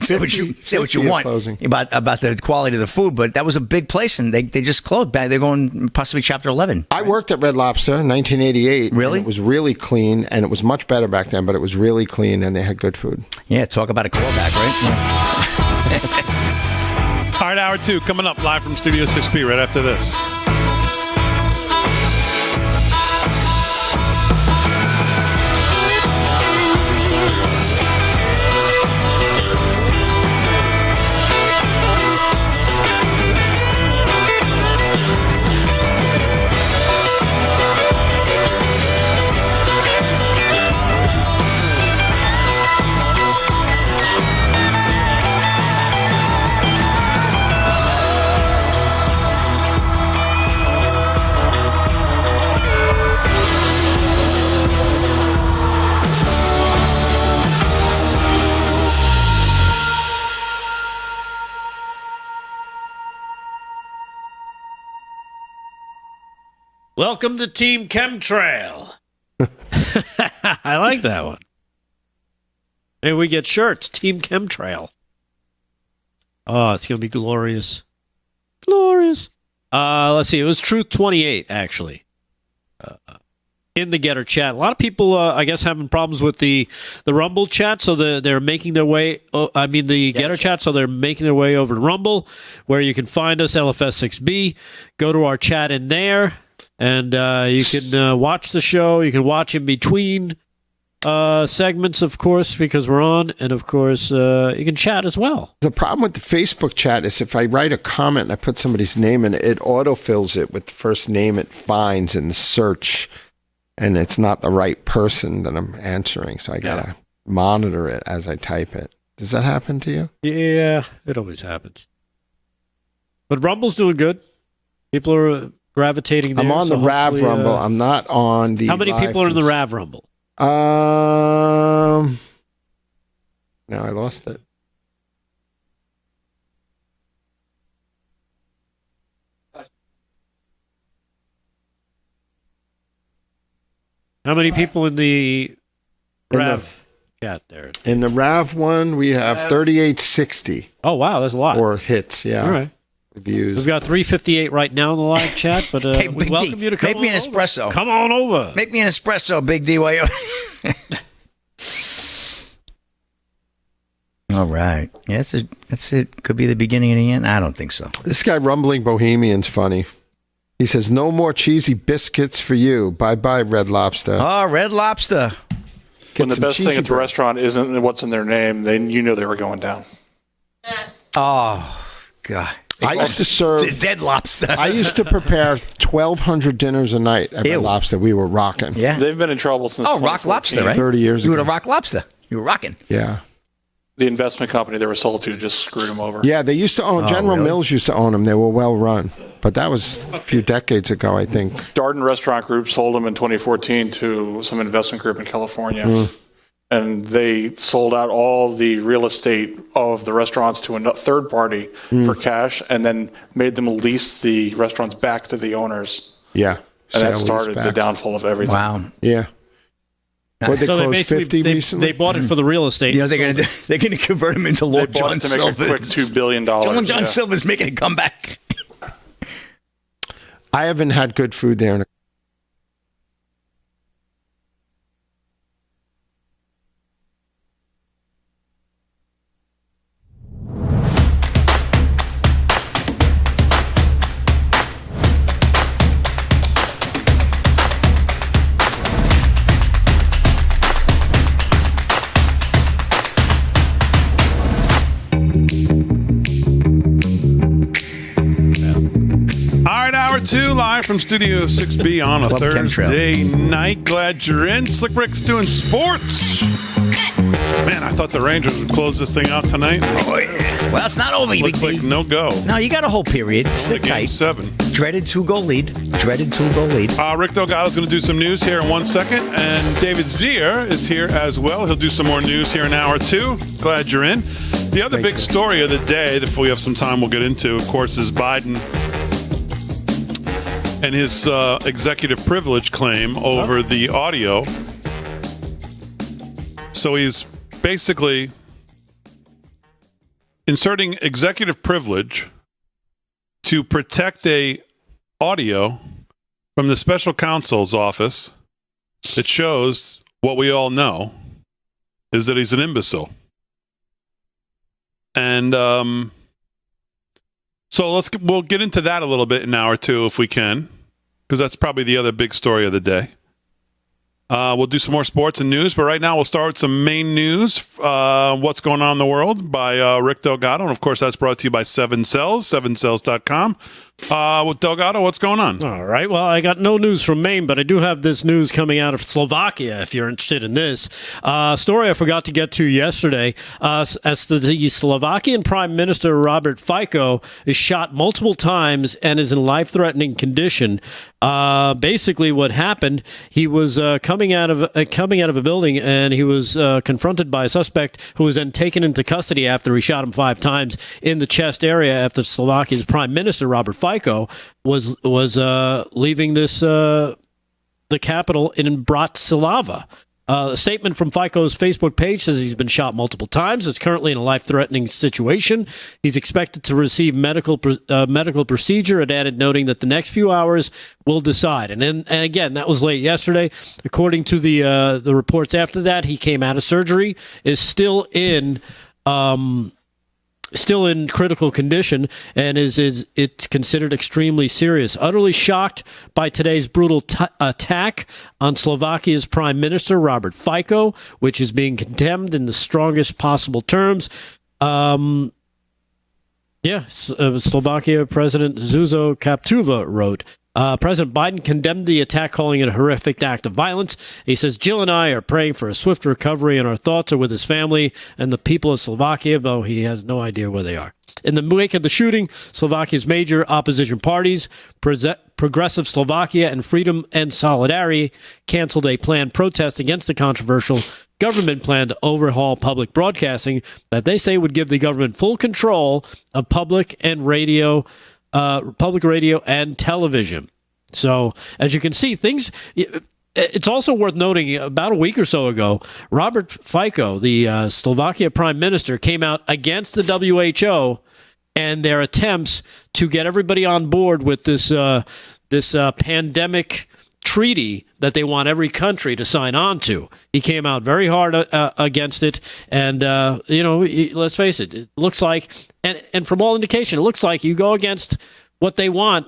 Say what you want about the quality of the food, but that was a big place, and they just closed. They're going possibly Chapter 11. I worked at Red Lobster in 1988. Really? It was really clean, and it was much better back then, but it was really clean, and they had good food. Yeah, talk about a callback, right? All right, hour 2 coming up live from Studio 6B right after this. Welcome to Team Chemtrail. I like that one. Maybe we get shirts, Team Chemtrail. Oh, it's going to be glorious. Glorious. Let's see. It was Truth 28, actually. In the Getter chat. A lot of people, I guess, having problems with the Rumble chat, so they're making their way, Getter chat, so they're making their way over to Rumble, where you can find us, LFS6B. Go to our chat in there. And you can watch the show. You can watch in between segments, of course, because we're on. And, of course, you can chat as well. The problem with the Facebook chat is if I write a comment and I put somebody's name in it, it autofills it with the first name it finds in the search. And it's not the right person that I'm answering. So I got to monitor it as I type it. Does that happen to you? Yeah, it always happens. But Rumble's doing good. People are gravitating there. I'm on the Rav Rumble. I'm not on the. How many people are in the Rav Rumble? Now I lost it. How many people in the Rav chat there? In the Rav one, we have 3860. Oh, wow. That's a lot. Or hits, yeah. All right. views. We've got 358 right now in the live chat, but Hey, we Big welcome D, you to come make me an on espresso. over. Come on over. Make me an espresso, Big D. While you- All right. Yeah, that's it. Could be the beginning of the end. I don't think so. This guy, Rumbling Bohemian's funny. He says, no more cheesy biscuits for you. Bye-bye, Red Lobster. Oh, Red Lobster. When the some best thing cheesy at the bread. restaurant isn't what's in their name, then you know they were going down. Oh, God. I used to serve... Dead lobster. I used to prepare 1,200 dinners a night at Red Ew. Lobster. We were rocking. Yeah. They've been in trouble since Oh, Rock 2014. Lobster, right? 30 years You were ago. the Rock Lobster. You were rocking. Yeah. The investment company they were sold to just screwed them over. Yeah, they used to own... General really? Mills used to own them. They were well run. But that was a few decades ago, I think. Darden Restaurant Group sold them in 2014 to some investment group in California. And they sold out all the real estate of the restaurants to a third party for cash and then made them lease the restaurants back to the owners. Yeah. And that Sale started the leaseback. downfall of everything. Wow. Yeah. What, they So closed 50 recently? they bought it for the real estate. You know, they're gonna convert him into They Lord bought John it to make a quick Silver's. $2 billion. John yeah. Silver's making a comeback. I haven't had good food there in a All right, hour two, live from Studio 6B on a Club Thursday night. Glad you're in. Slick Rick's doing sports. Man, I thought the Rangers would close this thing out tonight. Oh, yeah. Well, it's not over, you Looks Big like D. no go. No, you got a whole period. Sit Game tight. 7. Dreaded 2-goal lead. Dreaded 2-goal lead. Rick Delgado's going to do some news here in 1 second, and David Zier is here as well. He'll do some more news here in hour two. Glad you're in. The other big story of the day, if we have some time, we'll get into, of course, is Biden and his executive privilege claim over the audio. So he's basically inserting executive privilege to protect a audio from the special counsel's office that shows what we all know is that he's an imbecile. And so we'll get into that a little bit in hour two if we can, because that's probably the other big story of the day. We'll do some more sports and news, but right now we'll start with some main news. What's going on in the world by Rick Delgado. And of course, that's brought to you by 7 Cells, 7cells.com. With Delgado, what's going on? All right. Well, I got no news from Maine, but I do have this news coming out of Slovakia, if you're interested in this. Story I forgot to get to yesterday. As the Slovakian Prime Minister, Robert Fico, is shot multiple times and is in life-threatening condition. Basically, what happened, he was coming out of a building, and he was confronted by a suspect who was then taken into custody after he shot him 5 times in the chest area after Slovakia's Prime Minister, Robert Fico, was leaving the capital in Bratislava. A statement from Fico's Facebook page says he's been shot multiple times. Is currently in a life-threatening situation. He's expected to receive medical procedure. It added, noting that the next few hours will decide. And again, that was late yesterday. According to the reports after that, he came out of surgery, is still in critical condition, and it's considered extremely serious. Utterly shocked by today's brutal attack on Slovakia's Prime Minister, Robert Fico, which is being condemned in the strongest possible terms. Slovakia President Zuzo Kaptuva wrote, President Biden condemned the attack, calling it a horrific act of violence. He says, Jill and I are praying for a swift recovery, and our thoughts are with his family and the people of Slovakia, though he has no idea where they are. In the wake of the shooting, Slovakia's major opposition parties, Progressive Slovakia and Freedom and Solidarity, canceled a planned protest against the controversial government plan to overhaul public broadcasting that they say would give the government full control of public radio and television. So, as you can see, it's also worth noting, about a week or so ago, Robert Fico, the Slovakia Prime Minister, came out against the WHO and their attempts to get everybody on board with this pandemic treaty that they want every country to sign on to. He came out very hard against it, and let's face it, it looks like, and from all indication, it looks like you go against what they want,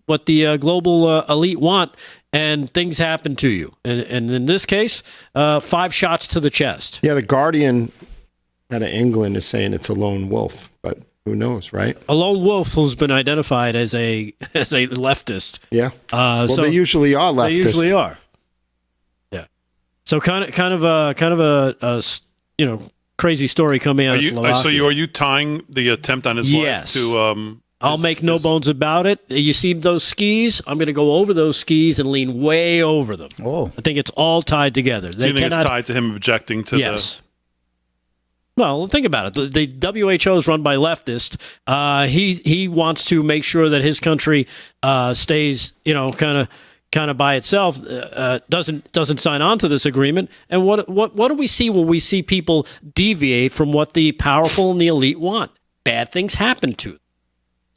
what the global elite want, and things happen to you. And in this case, 5 shots to the chest. Yeah, the Guardian out of England is saying it's a lone wolf, but who knows, right? A lone wolf who's been identified as a leftist. Yeah. So they usually are leftists. They usually are. Yeah. So kind of a crazy story coming out of Slovakia. Are you tying the attempt on his life to? I'll make no bones about it. You see those skis? I'm going to go over those skis and lean way over them. Oh. I think it's all tied together. Do you think it's tied to him objecting to Yes. Well, think about it. The WHO is run by leftists. He wants to make sure that his country stays, kind of by itself. Doesn't sign on to this agreement. And what do we see when we see people deviate from what the powerful and the elite want? Bad things happen to them.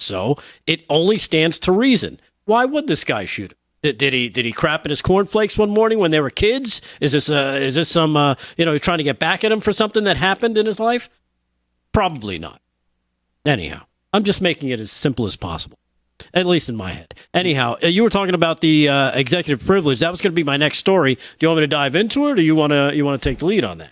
So it only stands to reason. Why would this guy shoot him? Did he crap in his cornflakes one morning when they were kids? Is this some trying to get back at him for something that happened in his life? Probably not. Anyhow, I'm just making it as simple as possible, at least in my head. Anyhow, you were talking about the executive privilege. That was going to be my next story. Do you want me to dive into it, or you want to take the lead on that?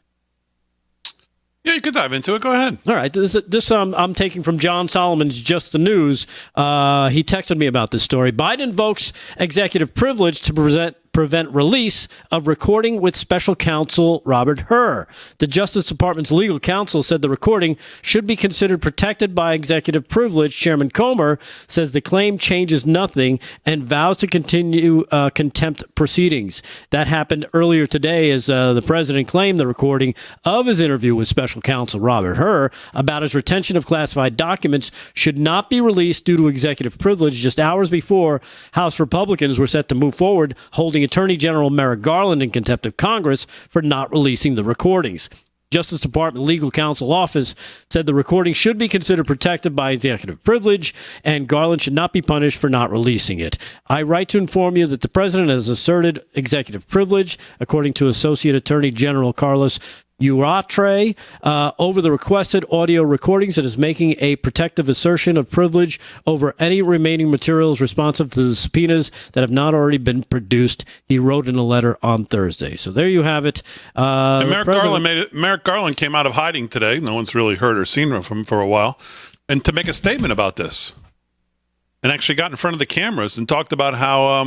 Yeah, you could dive into it. Go ahead. All right. This I'm taking from John Solomon's Just the News. He texted me about this story. Biden invokes executive privilege to prevent release of recording with special counsel Robert Hur. The Justice Department's legal counsel said the recording should be considered protected by executive privilege. Chairman Comer says the claim changes nothing and vows to continue contempt proceedings. That happened earlier today as the president claimed the recording of his interview with special counsel Robert Hur about his retention of classified documents should not be released due to executive privilege. Just hours before, House Republicans were set to move forward, holding Attorney General Merrick Garland in contempt of Congress for not releasing the recordings. Justice Department Legal Counsel Office said the recording should be considered protected by executive privilege, and Garland should not be punished for not releasing it. I write to inform you that the president has asserted executive privilege, according to Associate Attorney General Carlos Uratre, over the requested audio recordings. It is making a protective assertion of privilege over any remaining materials responsive to the subpoenas that have not already been produced, he wrote in a letter on Thursday. So there you have it. And Merrick Garland came out of hiding today. No one's really heard or seen from him for a while. And to make a statement about this. And actually got in front of the cameras and talked about how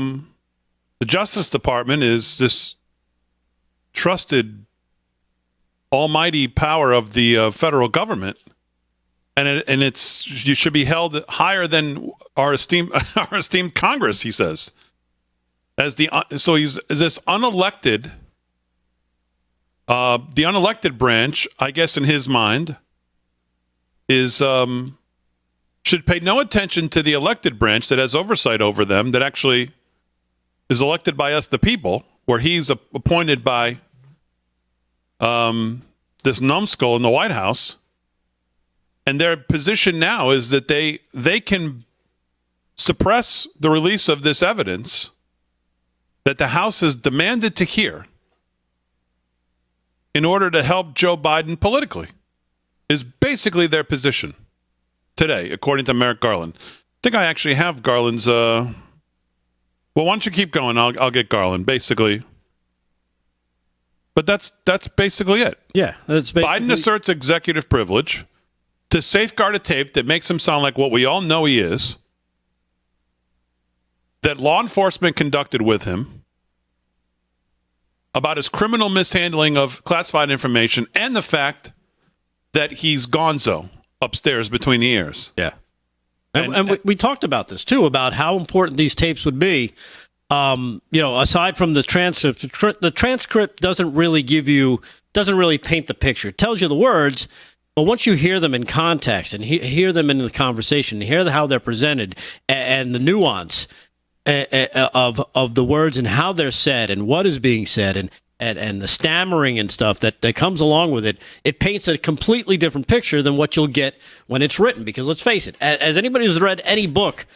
the Justice Department is this trusted almighty power of the federal government, and it's you should be held higher than our esteemed Congress. He says, so he's this unelected, the unelected branch, I guess in his mind, is should pay no attention to the elected branch that has oversight over them, that actually is elected by us, the people, where he's appointed by this numbskull in the White House, and their position now is that they can suppress the release of this evidence that the House has demanded to hear in order to help Joe Biden politically, is basically their position today, according to Merrick Garland. I think I actually have Garland's. Well, why don't you keep going? I'll get Garland, basically. But that's basically it. Yeah, that's basically. Biden asserts executive privilege to safeguard a tape that makes him sound like what we all know he is, that law enforcement conducted with him, about his criminal mishandling of classified information, and the fact that he's gonzo upstairs between the ears. Yeah. And we talked about this, too, about how important these tapes would be. Aside from the transcript, the transcript doesn't really paint the picture. It tells you the words, but once you hear them in context and hear them in the conversation, hear how they're presented and the nuance of the words and how they're said and what is being said and the stammering and stuff that comes along with it, it paints a completely different picture than what you'll get when it's written. Because let's face it, as anybody who's read any book,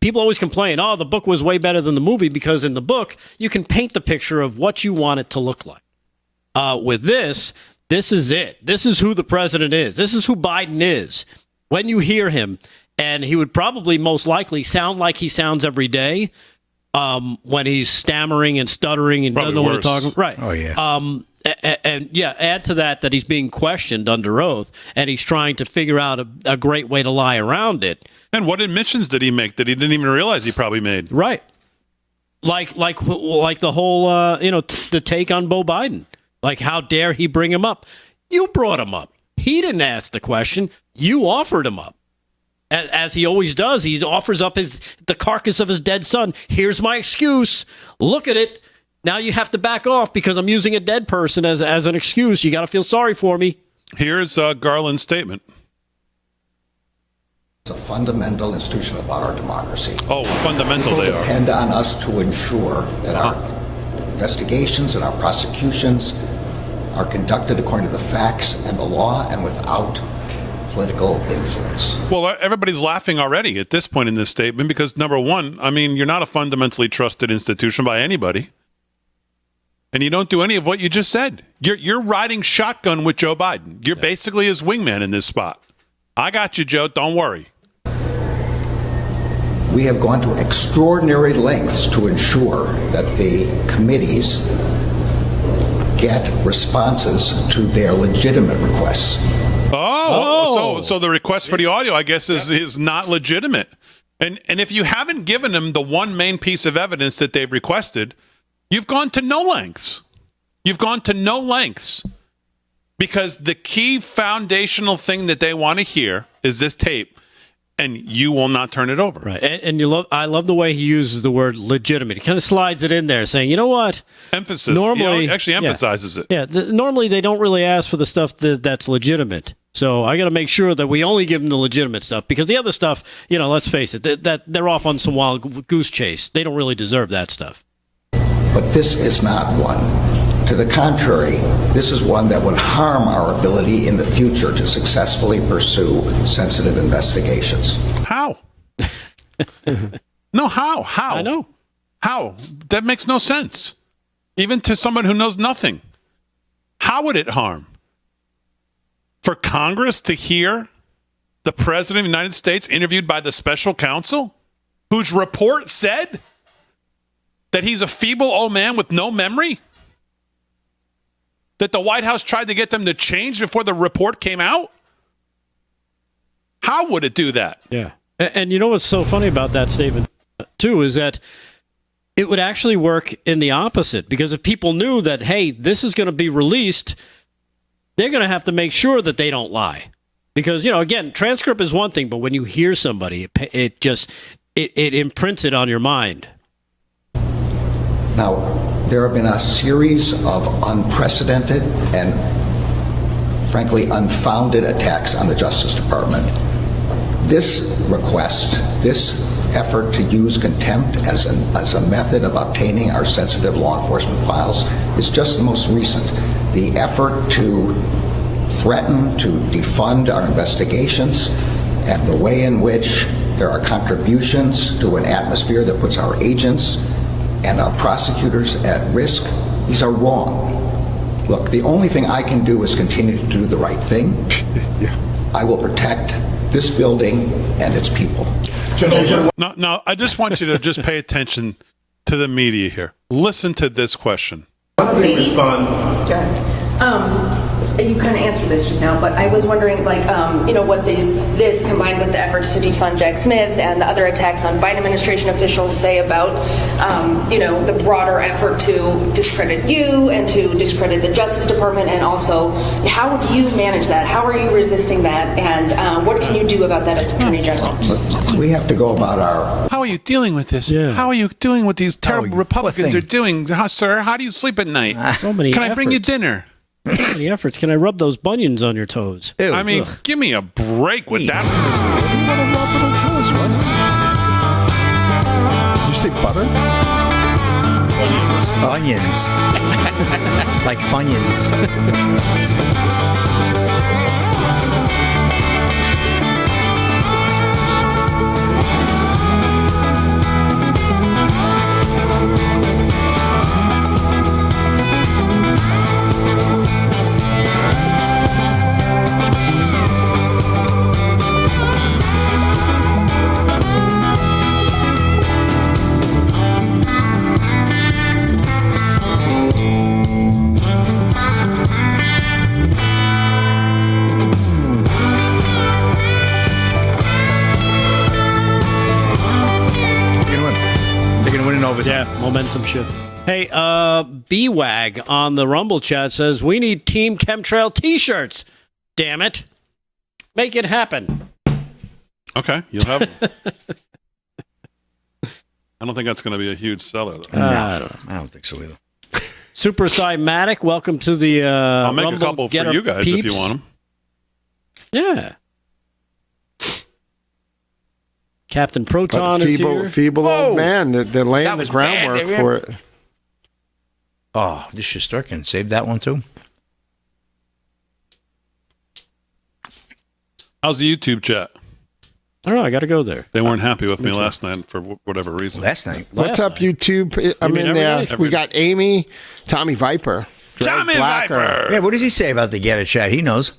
people always complain, the book was way better than the movie, because in the book, you can paint the picture of what you want it to look like. With this is it. This is who the president is. This is who Biden is. When you hear him, and he would probably most likely sound like he sounds every day, when he's stammering and stuttering and Probably doesn't know what worse. he's talking. Right. Oh, yeah. And add to that he's being questioned under oath, and he's trying to figure out a great way to lie around it. And what admissions did he make that he didn't even realize he probably made? Right. Like the whole, the take on Beau Biden. Like, how dare he bring him up? You brought him up. He didn't ask the question. You offered him up. As he always does, he offers up the carcass of his dead son. Here's my excuse. Look at it. Now you have to back off because I'm using a dead person as an excuse. You got to feel sorry for me. Here's Garland's statement. It's a fundamental institution of our democracy. Oh, fundamental they are. Depend on us to ensure that our investigations and our prosecutions are conducted according to the facts and the law and without political influence. Well, everybody's laughing already at this point in this statement because, number one, you're not a fundamentally trusted institution by anybody. And you don't do any of what you just said. You're riding shotgun with Joe Biden. You're basically his wingman in this spot. I got you, Joe. Don't worry. We have gone to extraordinary lengths to ensure that the committees get responses to their legitimate requests. So the request for the audio, I guess, is not legitimate. And if you haven't given them the one main piece of evidence that they've requested, you've gone to no lengths. You've gone to no lengths because the key foundational thing that they want to hear is this tape, and you will not turn it over. Right, and I love the way he uses the word legitimate. He kind of slides it in there, saying, you know what? Emphasis. Normally, actually emphasizes it. Yeah, normally they don't really ask for the stuff that's legitimate. So I got to make sure that we only give them the legitimate stuff because the other stuff, let's face it, that they're off on some wild goose chase. They don't really deserve that stuff. But this is not one. To the contrary, this is one that would harm our ability in the future to successfully pursue sensitive investigations. How? No, how? I know. How? That makes no sense. Even to someone who knows nothing. How would it harm? For Congress to hear the President of the United States interviewed by the special counsel, whose report said that he's a feeble old man with no memory? That the White House tried to get them to change before the report came out? How would it do that? Yeah. And you know what's so funny about that statement, too, is that it would actually work in the opposite. Because if people knew that, hey, this is going to be released, they're going to have to make sure that they don't lie. Because, again, transcript is one thing, but when you hear somebody, it imprints it on your mind. Now, there have been a series of unprecedented and, frankly, unfounded attacks on the Justice Department. This request, this effort to use contempt as a method of obtaining our sensitive law enforcement files is just the most recent. The effort to threaten to defund our investigations and the way in which there are contributions to an atmosphere that puts our agents and our prosecutors at risk, these are wrong. Look, the only thing I can do is continue to do the right thing. I will protect this building and its people. No, I just want you to just pay attention to the media here. Listen to this question. You kind of answered this just now, but I was wondering, what this combined with the efforts to defund Jack Smith and the other attacks on Biden administration officials say about, the broader effort to discredit you and to discredit the Justice Department, and also, how do you manage that? How are you resisting that? And what can you do about that as Attorney General? We have to go about our... How are you dealing with this? Yeah. How are you doing what these terrible Republicans are doing? Sir, how do you sleep at night? So many Can efforts. I bring you dinner? So many efforts. Can I rub those bunions on your toes? Ew. Give me a break with that. Did you say butter? Bunions. Onions. Like Funyuns. Yeah, momentum shift. Hey, B-Wag on the Rumble chat says, we need Team Chemtrail t-shirts. Damn it. Make it happen. Okay, you'll have them. I don't think that's going to be a huge seller, though. I don't think so either. Super Cymatic, welcome to the I'll make Rumble a couple for you guys peeps. if you want them. Yeah. Captain Proton is here. Feeble old man. They're laying the groundwork for it. Oh, this Shesterkin saved that one too. How's the YouTube chat? I don't know. I got to go there. They weren't happy with me last night for whatever reason. Last night. What's up, YouTube? I'm in there. We got Amy, Tommy Viper. Tommy Viper! Yeah, what does he say about the Get It chat? He knows.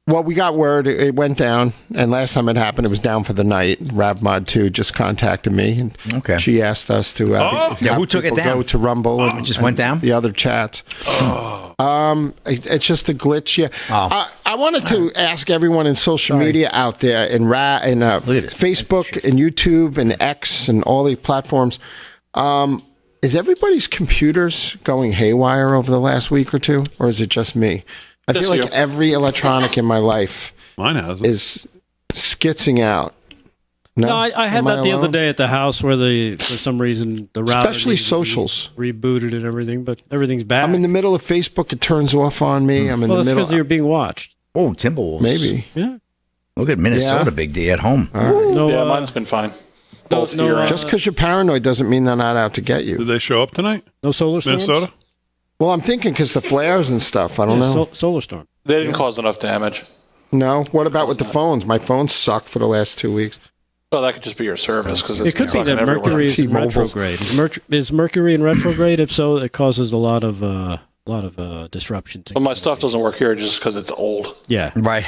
Well, we got word it went down, and last time it happened, it was down for the night. RavMod 2 just contacted me, and she asked us to who took it down? Go to Rumble. It just went down? The other chats. It's just a glitch, yeah. I wanted to ask everyone in social media out there, in Facebook and YouTube and X and all the platforms, is everybody's computers going haywire over the last week or two, or is it just me? I feel like every electronic in my life is skitzing out. No, I had that the other day at the house where for some reason the router especially socials rebooted and everything, but everything's back. I'm in the middle of Facebook, it turns off on me. I'm in the that's middle. because you're being watched. Oh, Timberwolves. Maybe. Yeah. Look at Minnesota, Big D at home. Yeah, mine's been fine. Just because you're paranoid doesn't mean they're not out to get you. Did they show up tonight? No solar storms? Minnesota? Well, I'm thinking because the flares and stuff. I don't know. Solar storm. They didn't cause enough damage. No. What about with the phones? My phones suck for the last 2 weeks. Well, that could just be your service because it could be that Mercury is in retrograde. Is Mercury in retrograde? If so, it causes a lot of disruptions. Well, my stuff doesn't work here just because it's old. Yeah, right.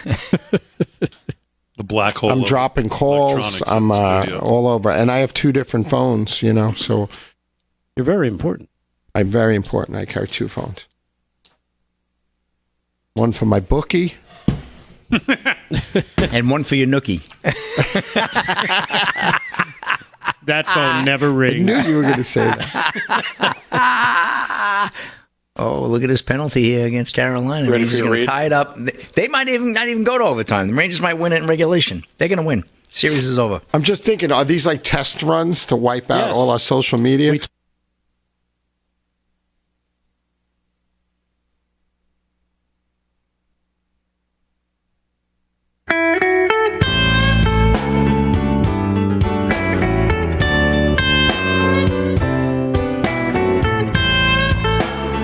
The black hole. I'm dropping calls. I'm all over, and I have 2 different phones. So you're very important. I'm very important. I carry 2 phones. One for my bookie. And one for your nookie. That phone never rings. I knew you were going to say that. Oh, look at this penalty here against Carolina. Ready He's going to tie it up. They might not even go to overtime. The Rangers might win it in regulation. They're going to win. Series is over. I'm just thinking, are these like test runs to wipe out all our social media?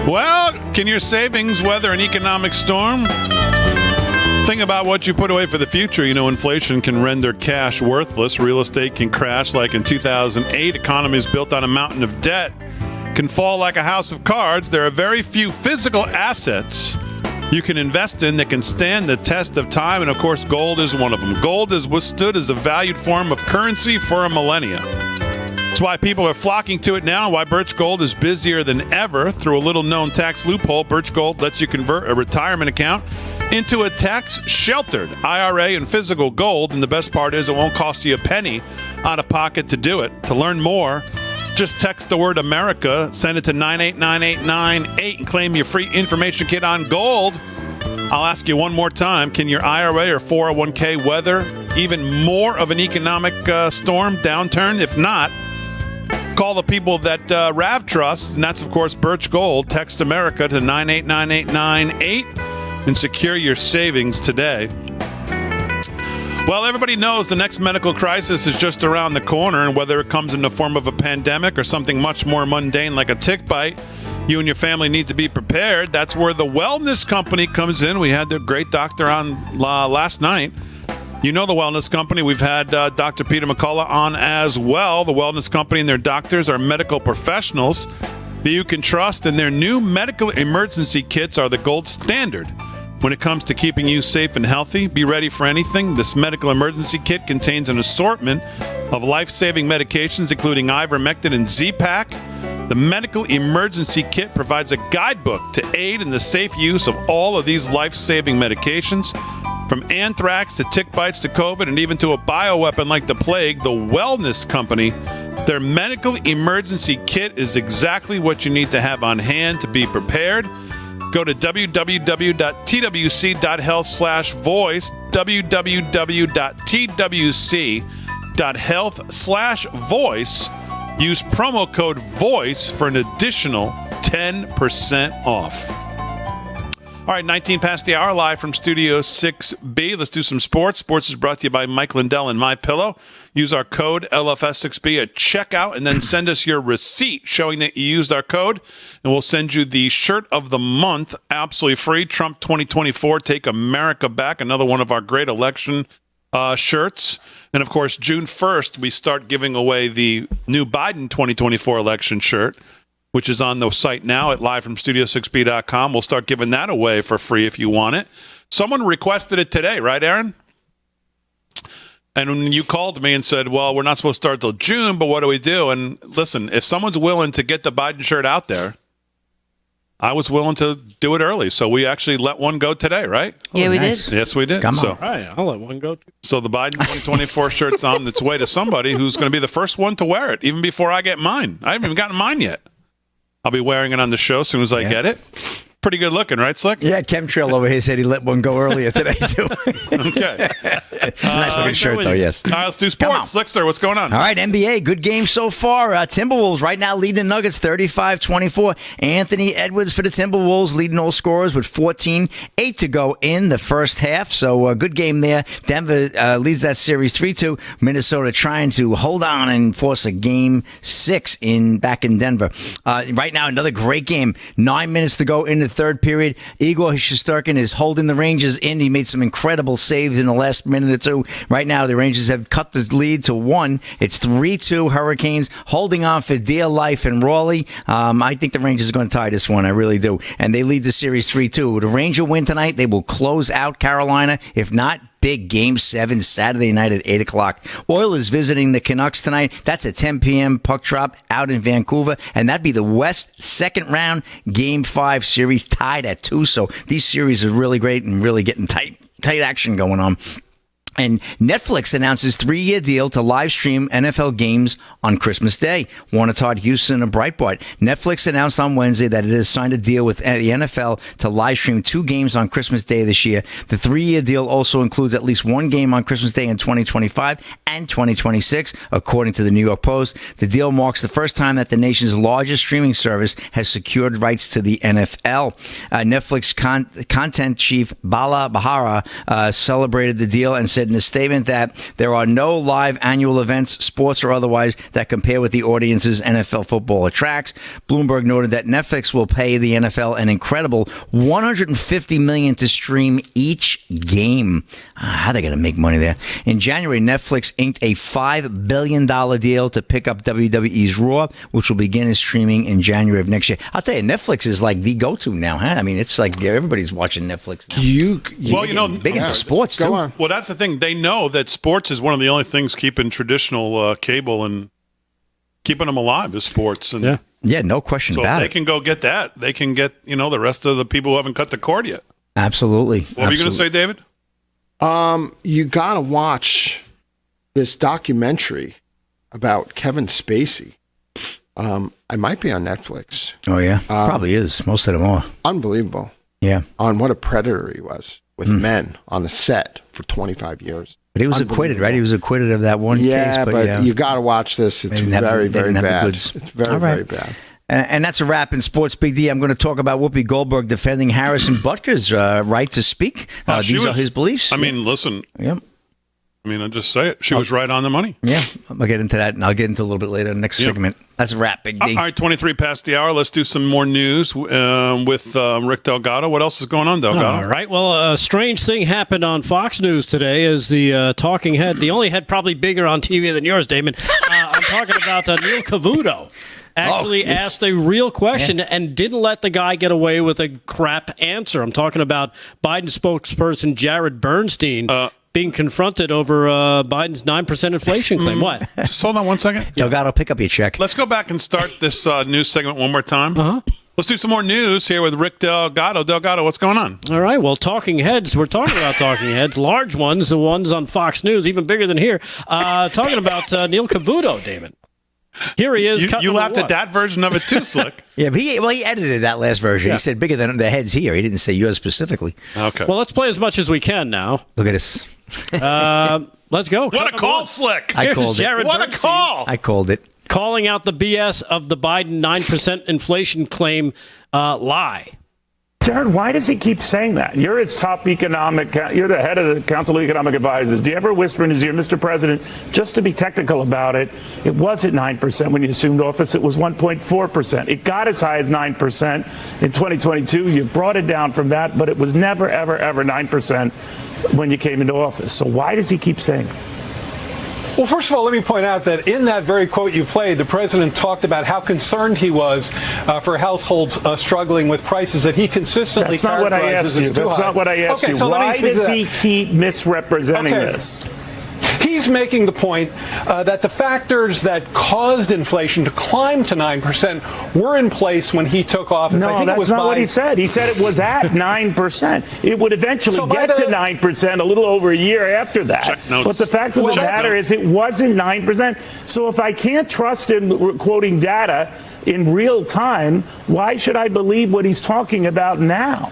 Well, can your savings weather an economic storm? Think about what you put away for the future. Inflation can render cash worthless. Real estate can crash like in 2008. Economies built on a mountain of debt can fall like a house of cards. There are very few physical assets you can invest in that can stand the test of time, and of course, gold is one of them. Gold has withstood as a valued form of currency for a millennia. That's why people are flocking to it now, why Birch Gold is busier than ever. Through a little-known tax loophole, Birch Gold lets you convert a retirement account into a tax-sheltered IRA and physical gold, and the best part is it won't cost you a penny out of pocket to do it. To learn more, just text the word America, send it to 989898, and claim your free information kit on gold. I'll ask you one more time, can your IRA or 401k weather even more of an economic storm, downturn? If not, call the people that Rav trusts, and that's, of course, Birch Gold. Text America to 989898 and secure your savings today. Well, everybody knows the next medical crisis is just around the corner, and whether it comes in the form of a pandemic or something much more mundane like a tick bite, you and your family need to be prepared. That's where the Wellness Company comes in. We had the great doctor on last night. You know the Wellness Company. We've had Dr. Peter McCullough on as well. The Wellness Company and their doctors are medical professionals that you can trust, and their new medical emergency kits are the gold standard when it comes to keeping you safe and healthy. Be ready for anything. This medical emergency kit contains an assortment of life-saving medications, including ivermectin and Z-Pak. The medical emergency kit provides a guidebook to aid in the safe use of all of these life-saving medications. From anthrax to tick bites to COVID and even to a bioweapon like the plague, the Wellness Company, their medical emergency kit is exactly what you need to have on hand to be prepared. Go to www.twc.health/voice, www.twc.health/voice. Use promo code VOICE for an additional 10% off. All right, 19 past the hour, live from Studio 6B. Let's do some sports. Sports is brought to you by Mike Lindell and MyPillow. Use our code LFS6B at checkout and then send us your receipt showing that you used our code, and we'll send you the shirt of the month absolutely free. Trump 2024, Take America Back, another one of our great election shirts. And, of course, June 1st, we start giving away the new Biden 2024 election shirt, which is on the site now at livefromstudio6b.com. We'll start giving that away for free if you want it. Someone requested it today, right, Aaron? And when you called me and said, well, we're not supposed to start till June, but what do we do? And listen, if someone's willing to get the Biden shirt out there, I was willing to do it early. So we actually let one go today, right? Yeah, we did. Yes, we did. Come on. All right, I'll let one go too. So the Biden 2024 shirt's on its way to somebody who's going to be the first one to wear it, even before I get mine. I haven't even gotten mine yet. I'll be wearing it on the show as soon as I get it. Pretty good looking, right, Slick? Yeah, Chemtrail over here said he let one go earlier today, too. Okay. It's a nice looking shirt, though, yes. All right, let's do sports. Slickster, what's going on? All right, NBA, good game so far. Timberwolves right now leading the Nuggets 35-24. Anthony Edwards for the Timberwolves leading all scorers with 14, 8 to go in the first half. So good game there. Denver leads that series 3-2. Minnesota trying to hold on and force a game 6 back in Denver. Right now, another great game. 9 minutes to go in the third period. Igor Shesterkin is holding the Rangers in. He made some incredible saves in the last minute or two. Right now, the Rangers have cut the lead to 1. It's 3-2 Hurricanes holding on for dear life in Raleigh. I think the Rangers are going to tie this one. I really do. And they lead the series 3-2. The Ranger win tonight. They will close out Carolina. If not, big Game 7 Saturday night at 8 o'clock. Oilers visiting the Canucks tonight. That's a 10 p.m. puck drop out in Vancouver. And that'd be the West second round Game 5 series tied at 2. So these series are really great and really getting tight action going on. And Netflix announces 3-year deal to live stream NFL games on Christmas Day. Warner Todd Houston of Breitbart. Netflix announced on Wednesday that it has signed a deal with the NFL to live stream 2 games on Christmas Day this year. The 3-year deal also includes at least 1 game on Christmas Day in 2025 and 2026, according to the New York Post. The deal marks the first time that the nation's largest streaming service has secured rights to the NFL. Netflix content chief Bala Bahara celebrated the deal and said in a statement that there are no live annual events, sports or otherwise, that compare with the audiences NFL football attracts. Bloomberg noted that Netflix will pay the NFL an incredible $150 million to stream each game. How are they going to make money there? In January, Netflix inked a $5 billion deal to pick up WWE's Raw, which will begin its streaming in January of next year. I'll tell you, Netflix is like the go-to now, huh? I mean, it's like everybody's watching Netflix now. Big into sports, too. Well, that's the thing. They know that sports is one of the only things keeping traditional cable and keeping them alive is sports. And yeah, no question about it. So they can go get that. They can get, the rest of the people who haven't cut the cord yet. Absolutely. What were you going to say, David? You got to watch this documentary about Kevin Spacey. It might be on Netflix. Oh, yeah. Probably is. Most of them are. Unbelievable. Yeah. On what a predator he was with men on the set for 25 years. But he was acquitted, right? He was acquitted of that one case. But you got to watch this. It's very, very bad. It's very, very bad. And that's a wrap in Sports Big D. I'm going to talk about Whoopi Goldberg defending Harrison Butker's right to speak. These are his beliefs. I mean, listen. Yep. I mean, I'll just say it. She was right on the money. Yeah, I'll get into that, and I'll get into a little bit later in the next segment. That's a wrap, Big D. All right, 23 past the hour. Let's do some more news with Rick Delgado. What else is going on, Delgado? All right. Well, a strange thing happened on Fox News today as the talking head, the only head probably bigger on TV than yours, Damon. I'm talking about Neil Cavuto. Actually asked a real question and didn't let the guy get away with a crap answer. I'm talking about Biden spokesperson Jared Bernstein being confronted over Biden's 9% inflation claim. What? Just hold on one second. Delgado, pick up your check. Let's go back and start this news segment one more time. Let's do some more news here with Rick Delgado. Delgado, what's going on? All right. Well, talking heads. We're talking about talking heads. Large ones, the ones on Fox News, even bigger than here. Talking about Neil Cavuto, Damon. Here he is. You laughed at that version of it too, Slick. Yeah, but he edited that last version. He said bigger than the heads here. He didn't say yours specifically. Okay. Well, let's play as much as we can now. Look at this. Let's go. What a call, Slick. I called it. What a call. I called it. Calling out the BS of the Biden 9% inflation claim lie. Jared, why does he keep saying that? You're his top you're the head of the Council of Economic Advisors. Do you ever whisper in his ear, Mr. President, just to be technical about it, it wasn't 9% when you assumed office, it was 1.4%. It got as high as 9% in 2022. You brought it down from that, but it was never, ever, ever 9% when you came into office. So why does he keep saying it? Well, first of all, let me point out that in that very quote you played, the president talked about how concerned he was for households struggling with prices that he consistently That's not what I asked you. That's not what I asked you. So why does he keep misrepresenting this? He's making the point that the factors that caused inflation to climb to 9% were in place when he took office. No, I think that's it was not what he said. He said it was at 9%. It would eventually get to 9% a little over a year after that. But the fact of the matter is it wasn't 9%. So if I can't trust him quoting data in real time, why should I believe what he's talking about now?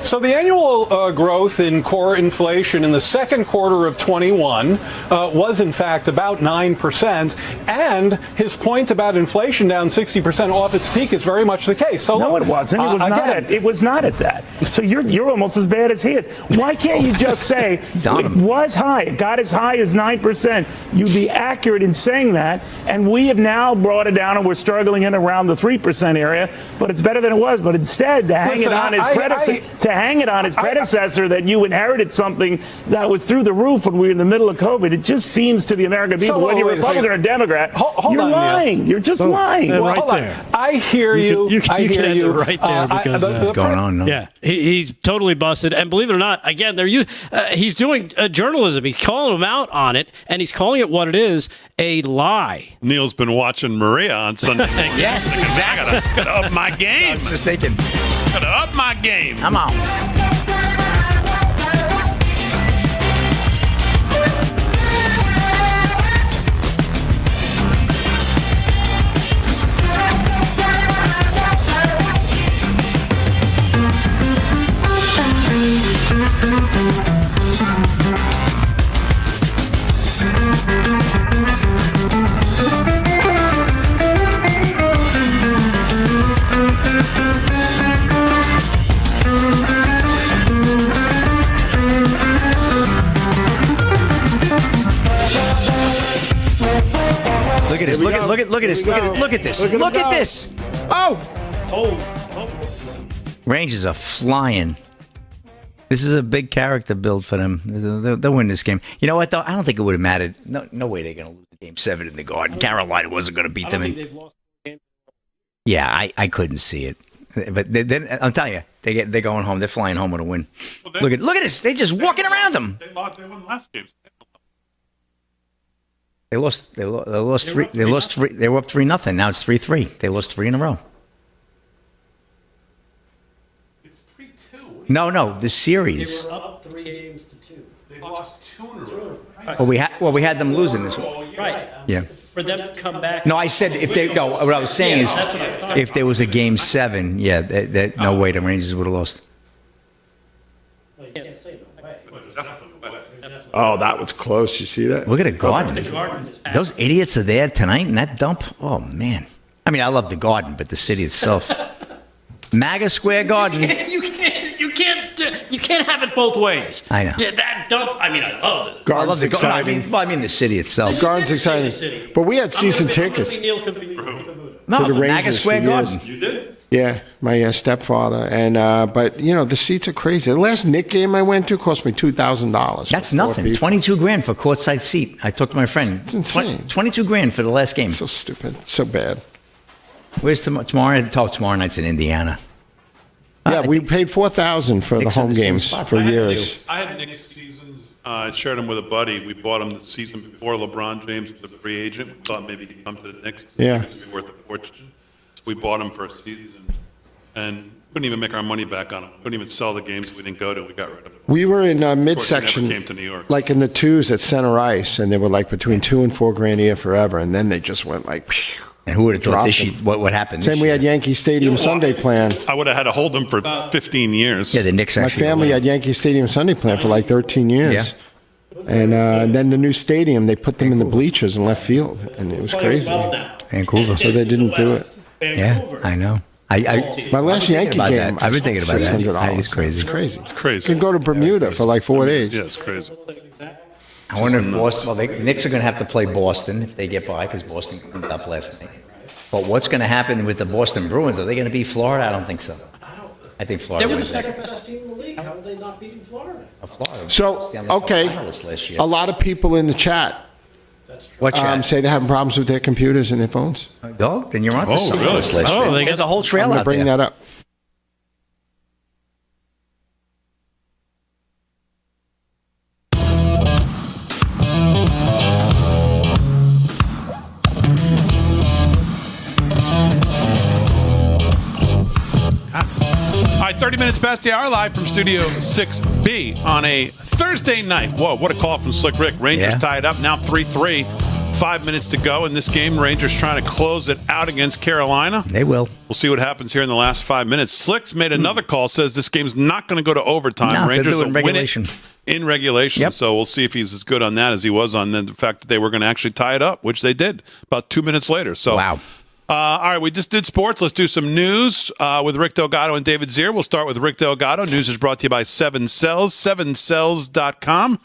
So the annual growth in core inflation in the second quarter of 21 was, in fact, about 9%. And his point about inflation down 60% off its peak is very much the case. So no, it wasn't. It was not. It was not at that. So you're almost as bad as he is. Why can't you just say it was high? It got as high as 9%. You'd be accurate in saying that. And we have now brought it down, and we're struggling in around the 3% area. But it's better than it was. But instead, to hang it on his predecessor. Hang it on his predecessor that you inherited something that was through the roof when we were in the middle of COVID. It just seems to the American people, whether you're Republican or Democrat, you're lying. Neil. You're just lying. Right there. I hear you. I hear you right there because what's going on. No? Yeah, he's totally busted. And believe it or not, again, he's doing journalism. He's calling them out on it, and he's calling it what it is, a lie. Neil's been watching Maria on Sunday. Yes, exactly. Gotta up my game. I'm just thinking. Gotta up my game. Come on. Look at this. Look at this. Look at this. Look at this. Oh. Rangers are flying. This is a big character build for them. They'll win this game. You know what, though? I don't think it would have mattered. No way they're going to lose Game 7 in the Garden. Carolina wasn't going to beat them. Yeah, I couldn't see it. But then I'm telling you, they're going home. They're flying home with a win. Well, look at this. They're just walking around them. They won last game. They lost 3. They lost 3. They were up 3-0. Now it's 3-3. They lost 3 in a row. It's 3-2. No, the series. They were up 3 games to 2. They lost 2 in a row. Well, we had them losing this one. Right. Yeah. For them to come back. No, I said if they. No, what I was saying is if there was a Game 7, no way the Rangers would have lost. Oh, that was close. You see that? Look at the Garden. Those idiots are there tonight in that dump. Oh, man. I mean, I love the Garden, but the city itself. MAGA Square Garden. You can't You can't have it both ways. I know. Yeah, I love this. I love the exciting. Garden. I mean the city itself. Garden's exciting. But we had season tickets. No, to the for Naga Rangers Square for years. Garden. You did? Yeah, my stepfather. And but the seats are crazy. The last Knick game I went to cost me $2,000. That's nothing. $22,000 for courtside seat. I talked to my friend. It's insane. $22,000 for the last game. So stupid. So bad. Where's tomorrow? Tomorrow night's in Indiana. Yeah, we paid $4,000 for the home games for years. I had Knicks seasons. I shared them with a buddy. We bought him the season before LeBron James was a free agent. We thought maybe he'd come to the Knicks. Yeah. It would be worth a fortune. So we bought him for a season, and couldn't even make our money back on him. Couldn't even sell the games we didn't go to. We got rid of them. We were in Of course, midsection, we never came to New York. like in the twos at center ice, and they were like between $2,000 and $4,000 a year forever, and then they just went like. Phew, and who would have thought dropped this them. year? What happened? Same, we had Yankee Stadium Sunday plan. I would have had to hold them for 15 years. Yeah, the Knicks My actually. family had Yankee Stadium Sunday plan for like 13 years. Yeah. And then the new stadium, they put them in the bleachers in left field, and it was crazy. Vancouver. So they didn't do it. Yeah, I know. My last Yankee about game, that. I've been thinking about that. $600. It's crazy. It's crazy. It's crazy. You can go to Bermuda for like 4 days. Yeah, it's crazy. I wonder if Boston. Well, the Knicks are going to have to play Boston if they get by because Boston cleaned up last night. But what's going to happen with the Boston Bruins? Are they going to beat Florida? I don't think so. I think Florida. They were the wins that. second best team in the league. How would they not beat Florida? Florida. So, Stanley Cup okay, finalists last year. a lot of people in the chat What chat? say they're having problems with their computers and their phones. Dog? Then you're onto something. really? Last year. Oh, There's a whole trail I'm going out to bring there. that up. All right, 30 minutes past the hour, live from Studio 6B on a Thursday night. Whoa, what a call from Slick Rick. Rangers tied up, now 3-3. 5 minutes to go in this game. Rangers trying to close it out against Carolina. They will. We'll see what happens here in the last 5 minutes. Slick's made another call, says this game's not going to go to overtime. No, Rangers they'll do it in will win regulation. it in regulation. Yep. So we'll see if he's as good on that as he was on the fact that they were going to actually tie it up, which they did about 2 minutes later. So Wow. all right, we just did sports. Let's do some news with Rick Delgado and David Zier. We'll start with Rick Delgado. News is brought to you by 7 Cells, 7cells.com.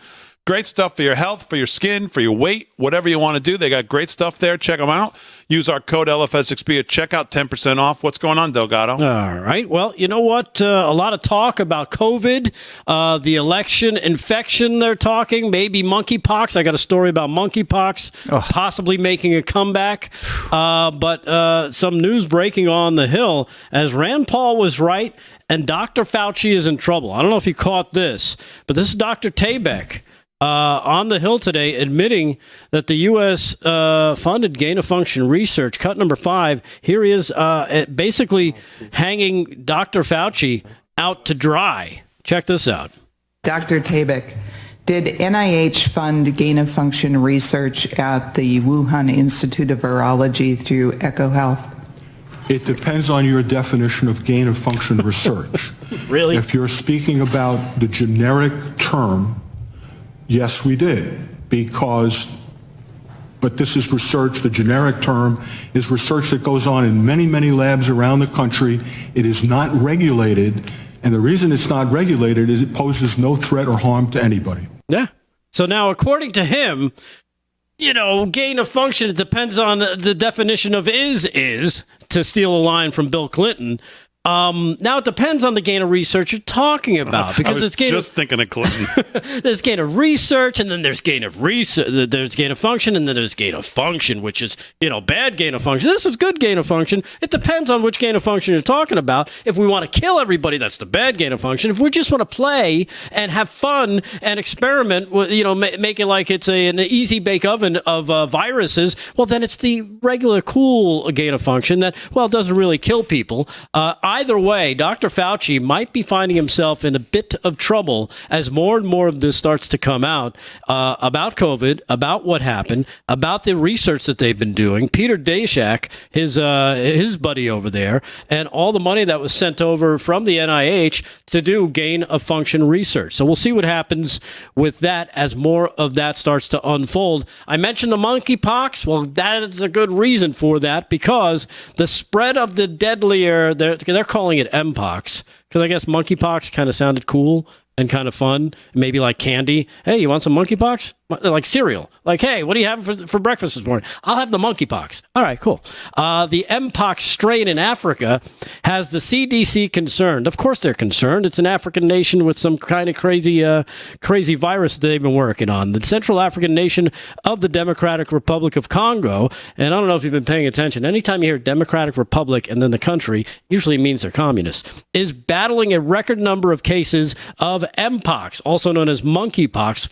Great stuff for your health, for your skin, for your weight, whatever you want to do. They got great stuff there. Check them out. Use our code LFS6B at checkout, 10% off. What's going on, Delgado? All right. Well, you know what? A lot of talk about COVID, the election, infection they're talking, maybe monkeypox. I got a story about monkeypox possibly making a comeback. But some news breaking on the Hill, as Rand Paul was right and Dr. Fauci is in trouble. I don't know if you caught this, but this is Dr. Tabek. On the Hill today, admitting that the U.S. funded gain-of-function research, cut number 5, here he is basically hanging Dr. Fauci out to dry. Check this out. Dr. Tabek, did NIH fund gain-of-function research at the Wuhan Institute of Virology through EcoHealth? It depends on your definition of gain-of-function research. Really? If you're speaking about the generic term, yes, we did, but this is research. The generic term is research that goes on in many, many labs around the country. It is not regulated, and the reason it's not regulated is it poses no threat or harm to anybody. Yeah. So now, according to him, gain of function, it depends on the definition of is, to steal a line from Bill Clinton. Now it depends on the gain of research you're talking about, because it's thinking of Clinton. There's gain of research, and then there's gain of research. There's gain of function, and then there's gain of function, which is bad gain of function. This is good gain of function. It depends on which gain of function you're talking about. If we want to kill everybody, that's the bad gain of function. If we just want to play and have fun and experiment, make it like it's an easy bake oven of viruses, well, then it's the regular cool gain of function that doesn't really kill people. Either way, Dr. Fauci might be finding himself in a bit of trouble as more and more of this starts to come out about COVID, about what happened, about the research that they've been doing. Peter Daszak, his buddy over there, and all the money that was sent over from the NIH to do gain of function research. So we'll see what happens with that as more of that starts to unfold. I mentioned the monkeypox. Well, that is a good reason for that, because the spread of the deadlier, they're calling it Mpox because I guess monkeypox kind of sounded cool and kind of fun, maybe like candy. Hey, you want some monkeypox? Like cereal. Like, hey, what do you have for breakfast this morning? I'll have the monkeypox. All right, cool. The Mpox strain in Africa has the CDC concerned. Of course they're concerned. It's an African nation with some kind of crazy virus that they've been working on. The Central African nation of the Democratic Republic of Congo, and I don't know if you've been paying attention, anytime you hear Democratic Republic and then the country, usually means they're communist, is battling a record number of cases of Mpox, also known as monkeypox,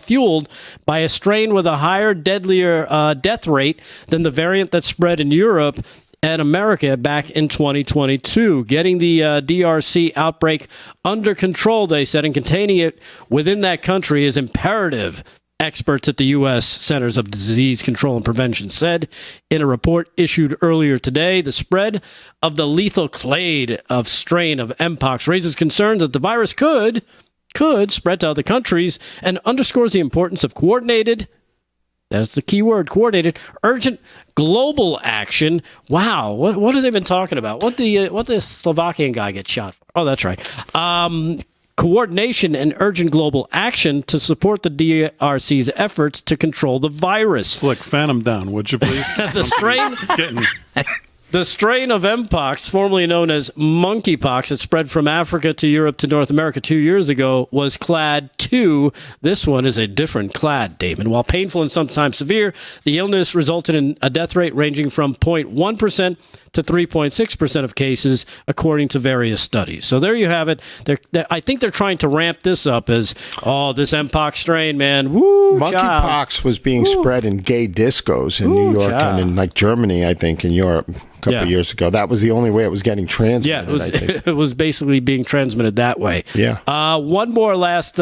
fueled by a strain with a higher, deadlier death rate than the variant that spread in Europe and America back in 2022. Getting the DRC outbreak under control, they said, and containing it within that country is imperative. Experts at the U.S. Centers of Disease Control and Prevention said in a report issued earlier today, the spread of the lethal clade of strain of Mpox raises concerns that the virus could spread to other countries and underscores the importance of coordinated, that's the key word, coordinated, urgent global action. Wow, what have they been talking about? What the Slovakian guy get shot for? Oh, that's right. Coordination and urgent global action to support the DRC's efforts to control the virus. Slick, fan him down, would you please? The strain of Mpox, formerly known as monkeypox, that spread from Africa to Europe to North America 2 years ago, was clad 2. This one is a different clad, Damon. While painful and sometimes severe, the illness resulted in a death rate ranging from 0.1% to 3.6% of cases, according to various studies. So there you have it. I think they're trying to ramp this up as, this Mpox strain, man. Woo, monkeypox was being spread in gay discos in New York and in Germany, I think, in Europe a couple of years ago. That was the only way it was getting transmitted. Yeah, it was basically being transmitted that way. Yeah. One last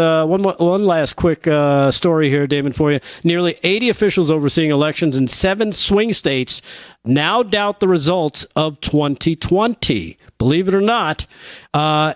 quick story here, Damon, for you. Nearly 80 officials overseeing elections in 7 swing states now doubt the results of 2020. Believe it or not,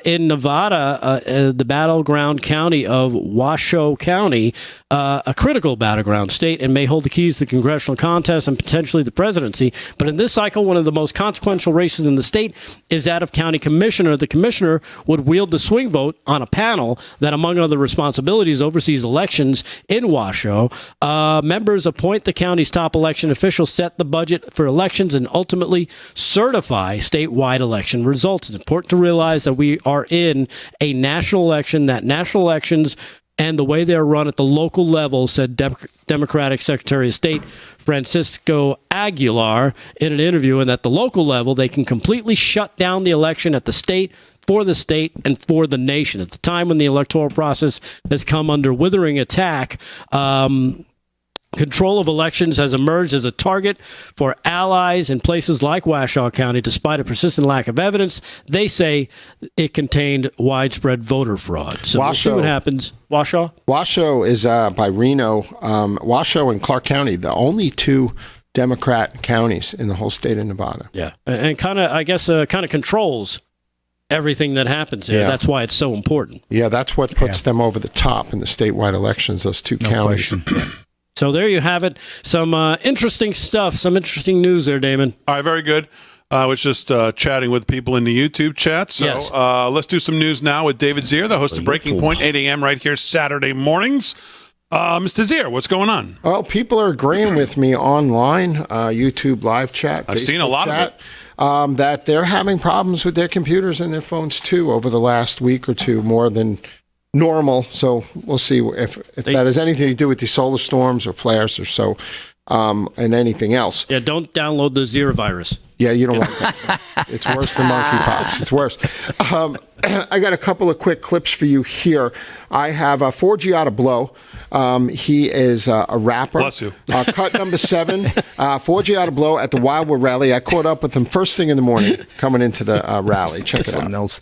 in Nevada, the battleground county of Washoe County, a critical battleground state, and may hold the keys to the congressional contest and potentially the presidency. But in this cycle, one of the most consequential races in the state is that of county commissioner. The commissioner would wield the swing vote on a panel that, among other responsibilities, oversees elections in Washoe. Members appoint the county's top election officials, set the budget for elections, and ultimately certify statewide election results. It's important to realize that we are in a national election, that national elections and the way they're run at the local level, said Democratic Secretary of State Francisco Aguilar in an interview, and at the local level, they can completely shut down the election at the state, for the state, and for the nation. At the time when the electoral process has come under withering attack, control of elections has emerged as a target for allies in places like Washoe County, despite a persistent lack of evidence. They say it contained widespread voter fraud. So we'll see what happens. Washoe? Washoe is by Reno. Washoe and Clark County, the only 2 Democrat counties in the whole state of Nevada. Yeah, and kind of controls everything that happens there. Yeah. That's why it's so important. Yeah, that's what puts them over the top in the statewide elections, those 2 counties. So there you have it. Some interesting stuff, some interesting news there, Damon. All right, very good. I was just chatting with people in the YouTube chat. So yes. Let's do some news now with David Zier, the host of Breaking Point, 8 a.m. right here Saturday mornings. Mr. Zier, what's going on? Well, people are agreeing with me online, YouTube live chat. I've seen a lot of it. That they're having problems with their computers and their phones, too, over the last week or 2, more than normal. So we'll see if that has anything to do with the solar storms or flares or so, and anything else. Yeah, don't download the Zier virus. Yeah, you don't want that. It's worse than monkeypox. It's worse. I got a couple of quick clips for you here. I have 4Giada Blow. He is a rapper. Bless you. Cut number 7. 4Giada Blow at the Wildwood Rally. I caught up with him first thing in the morning coming into the rally. Check it out.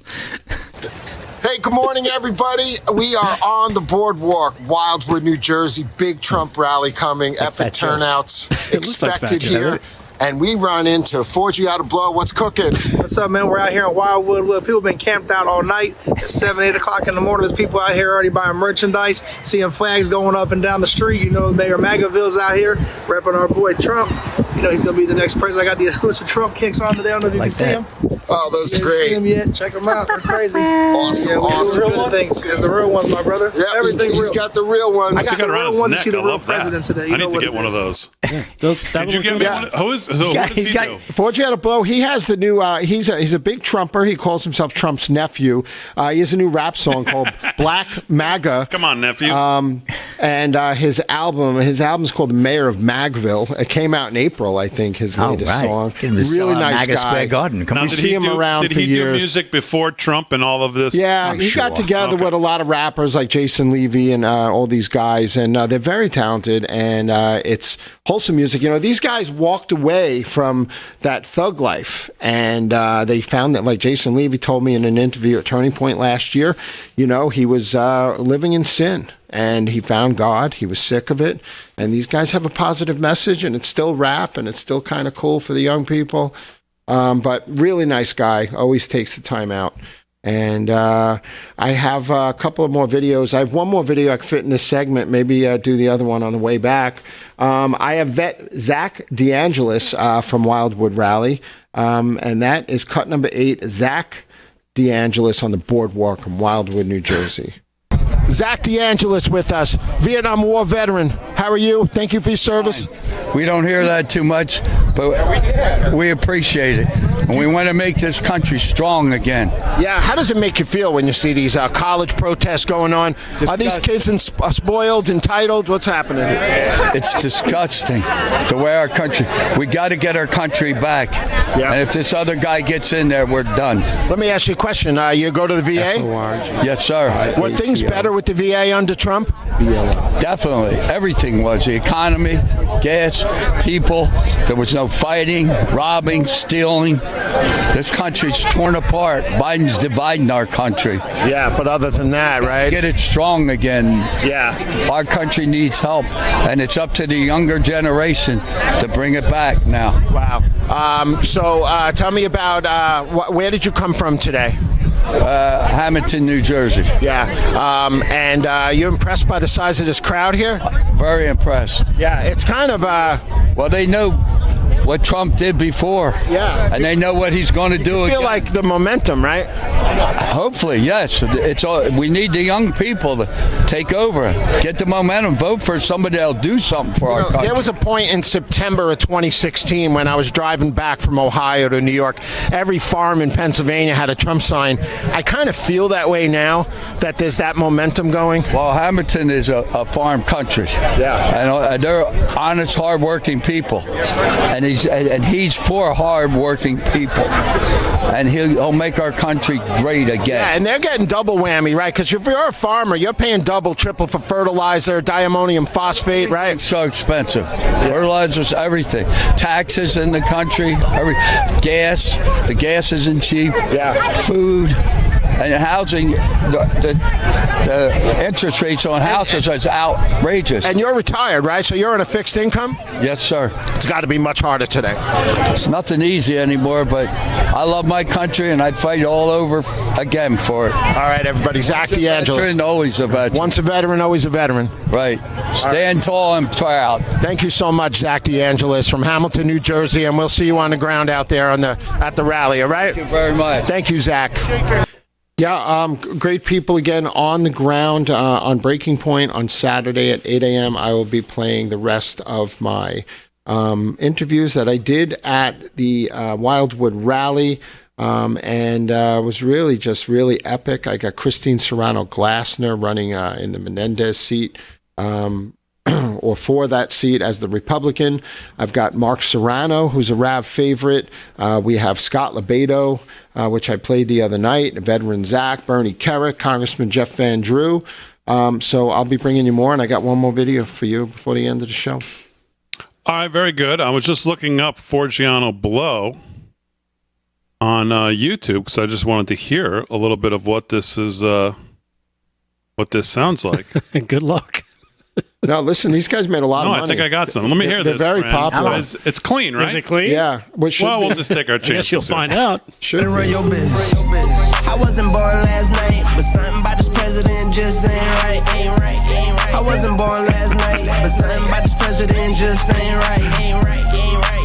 Hey, good morning, everybody. We are on the boardwalk, Wildwood, New Jersey. Big Trump rally coming. Epic turnouts expected here. And we run into 4Giada Blow. What's cooking? What's up, man? We're out here in Wildwood. Look, people been camped out all night. It's 7, 8 o'clock in the morning. There's people out here already buying merchandise, seeing flags going up and down the street. You know, Mayor MAGAville's out here repping our boy Trump. he's gonna be the next president. I got the exclusive Trump kicks on today. I don't know if you can see them. Oh, those are great. See them yet? Check them out. They're crazy. Awesome. Awesome. Real things. There's the real ones, my brother. Yeah, everything he's got the real ones. I got the real ones to see the real president today. I need to get one of those. Did you get me one? Who does he do? Forgiato Blow, he has the new, he's a big Trumper. He calls himself Trump's nephew. He has a new rap song called Black MAGA. Come on, nephew. And his album's called The Mayor of Magville. It came out in April, I think, his latest song. Really nice MAGA guy. Square Garden. We see him around for years. Did he do music before Trump and all of this? Yeah, he got together with a lot of rappers like Jason Levy and all these guys, and they're very talented, and it's wholesome music. These guys walked away from that thug life, and they found that, like Jason Levy told me in an interview at Turning Point last year, he was living in sin. And he found God. He was sick of it. And these guys have a positive message, and it's still rap, and it's still kind of cool for the young people. But really nice guy. Always takes the time out. And I have a couple of more videos. I have one more video I can fit in this segment. Maybe do the other one on the way back. I have Zach DeAngelis from Wildwood Rally. And that is cut number 8. Zach DeAngelis on the boardwalk in Wildwood, New Jersey. Zach DeAngelis with us, Vietnam War veteran. How are you? Thank you for your service. We don't hear that too much, but we appreciate it. And we want to make this country strong again. Yeah, how does it make you feel when you see these college protests going on? Are these kids spoiled, entitled? What's happening? It's disgusting the way our country, we got to get our country back. Yeah. And if this other guy gets in there, we're done. Let me ask you a question. You go to the VA? Yes, sir. Were things better with the VA under Trump? Definitely. Everything was. The economy, gas, people. There was no fighting, robbing, stealing. This country's torn apart. Biden's dividing our country. Yeah, but other than that, right? Get it strong again. Yeah. Our country needs help, and it's up to the younger generation to bring it back now. Wow. So tell me about where did you come from today? Hamilton, New Jersey. Yeah. And you're impressed by the size of this crowd here? Very impressed. Yeah, it's kind of well, they know what Trump did before. Yeah. And they know what he's going to do. You feel like the momentum, right? Hopefully, yes. It's all, we need the young people to take over, get the momentum, vote for somebody that'll do something for our country. There was a point in September of 2016 when I was driving back from Ohio to New York. Every farm in Pennsylvania had a Trump sign. I kind of feel that way now, that there's that momentum going. Well, Hamilton is a farm country. Yeah. And they're honest, hard-working people. And he's for hard-working people. And he'll make our country great again. Yeah, and they're getting double whammy, right? Because if you're a farmer, you're paying double, triple for fertilizer, diammonium phosphate, right? It's so expensive. Fertilizers, everything. Taxes in the country, gas. The gas isn't cheap. Yeah. Food. And housing, the interest rates on houses is outrageous. And you're retired, right? So you're on a fixed income? Yes, sir. It's got to be much harder today. It's nothing easy anymore, but I love my country, and I'd fight all over again for it. All right, everybody. Zach DeAngelis. Always a veteran. Once a veteran, always a veteran. Right. Stand tall and proud. Thank you so much, Zach DeAngelis from Hamilton, New Jersey, and we'll see you on the ground out there at the rally, all right? Thank you very much. Thank you, Zach. Yeah, great people again on the ground on Breaking Point on Saturday at 8 a.m. I will be playing the rest of my interviews that I did at the Wildwood Rally, and was really just really epic. I got Christine Serrano-Glassner running in the Menendez seat, or for that seat as the Republican. I've got Mark Serrano, who's a RAV favorite. We have Scott Lebedo, which I played the other night, veteran Zach, Bernie Kerrick, Congressman Jeff Van Drew. So I'll be bringing you more, and I got one more video for you before the end of the show. All right, very good. I was just looking up Forgiano Blow on YouTube because I just wanted to hear a little bit of what this is, what this sounds like. Good luck. No, listen, these guys made a lot of money. I think I got some. Let me hear They're this. very friend. popular. It's clean, right? Is it clean? Yeah. Well, we'll just take our chances. I guess you'll find out. Should run your business. I wasn't born last night, but something about this president just ain't right. I wasn't born last night, but something about this president just ain't right.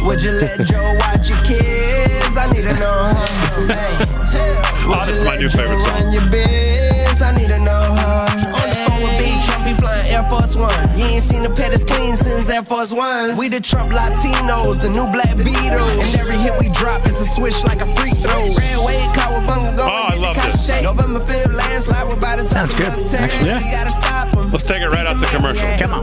Would you let Joe watch your kids? I need to know her. Hey, this is my new favorite song. Run your biz? I need to know her. On the phone with Big Trump, he flying Air Force One. You ain't seen the pet as clean since Air Force Ones. We the Trump Latinos, the new Black Beatles. And every hit we drop is a switch like a free throw. Red Wade, Cowabunga, go I love this. November 5th, landslide, we're about to Sounds good. Yeah. You gotta stop him. Let's take it right out to commercial. Come on.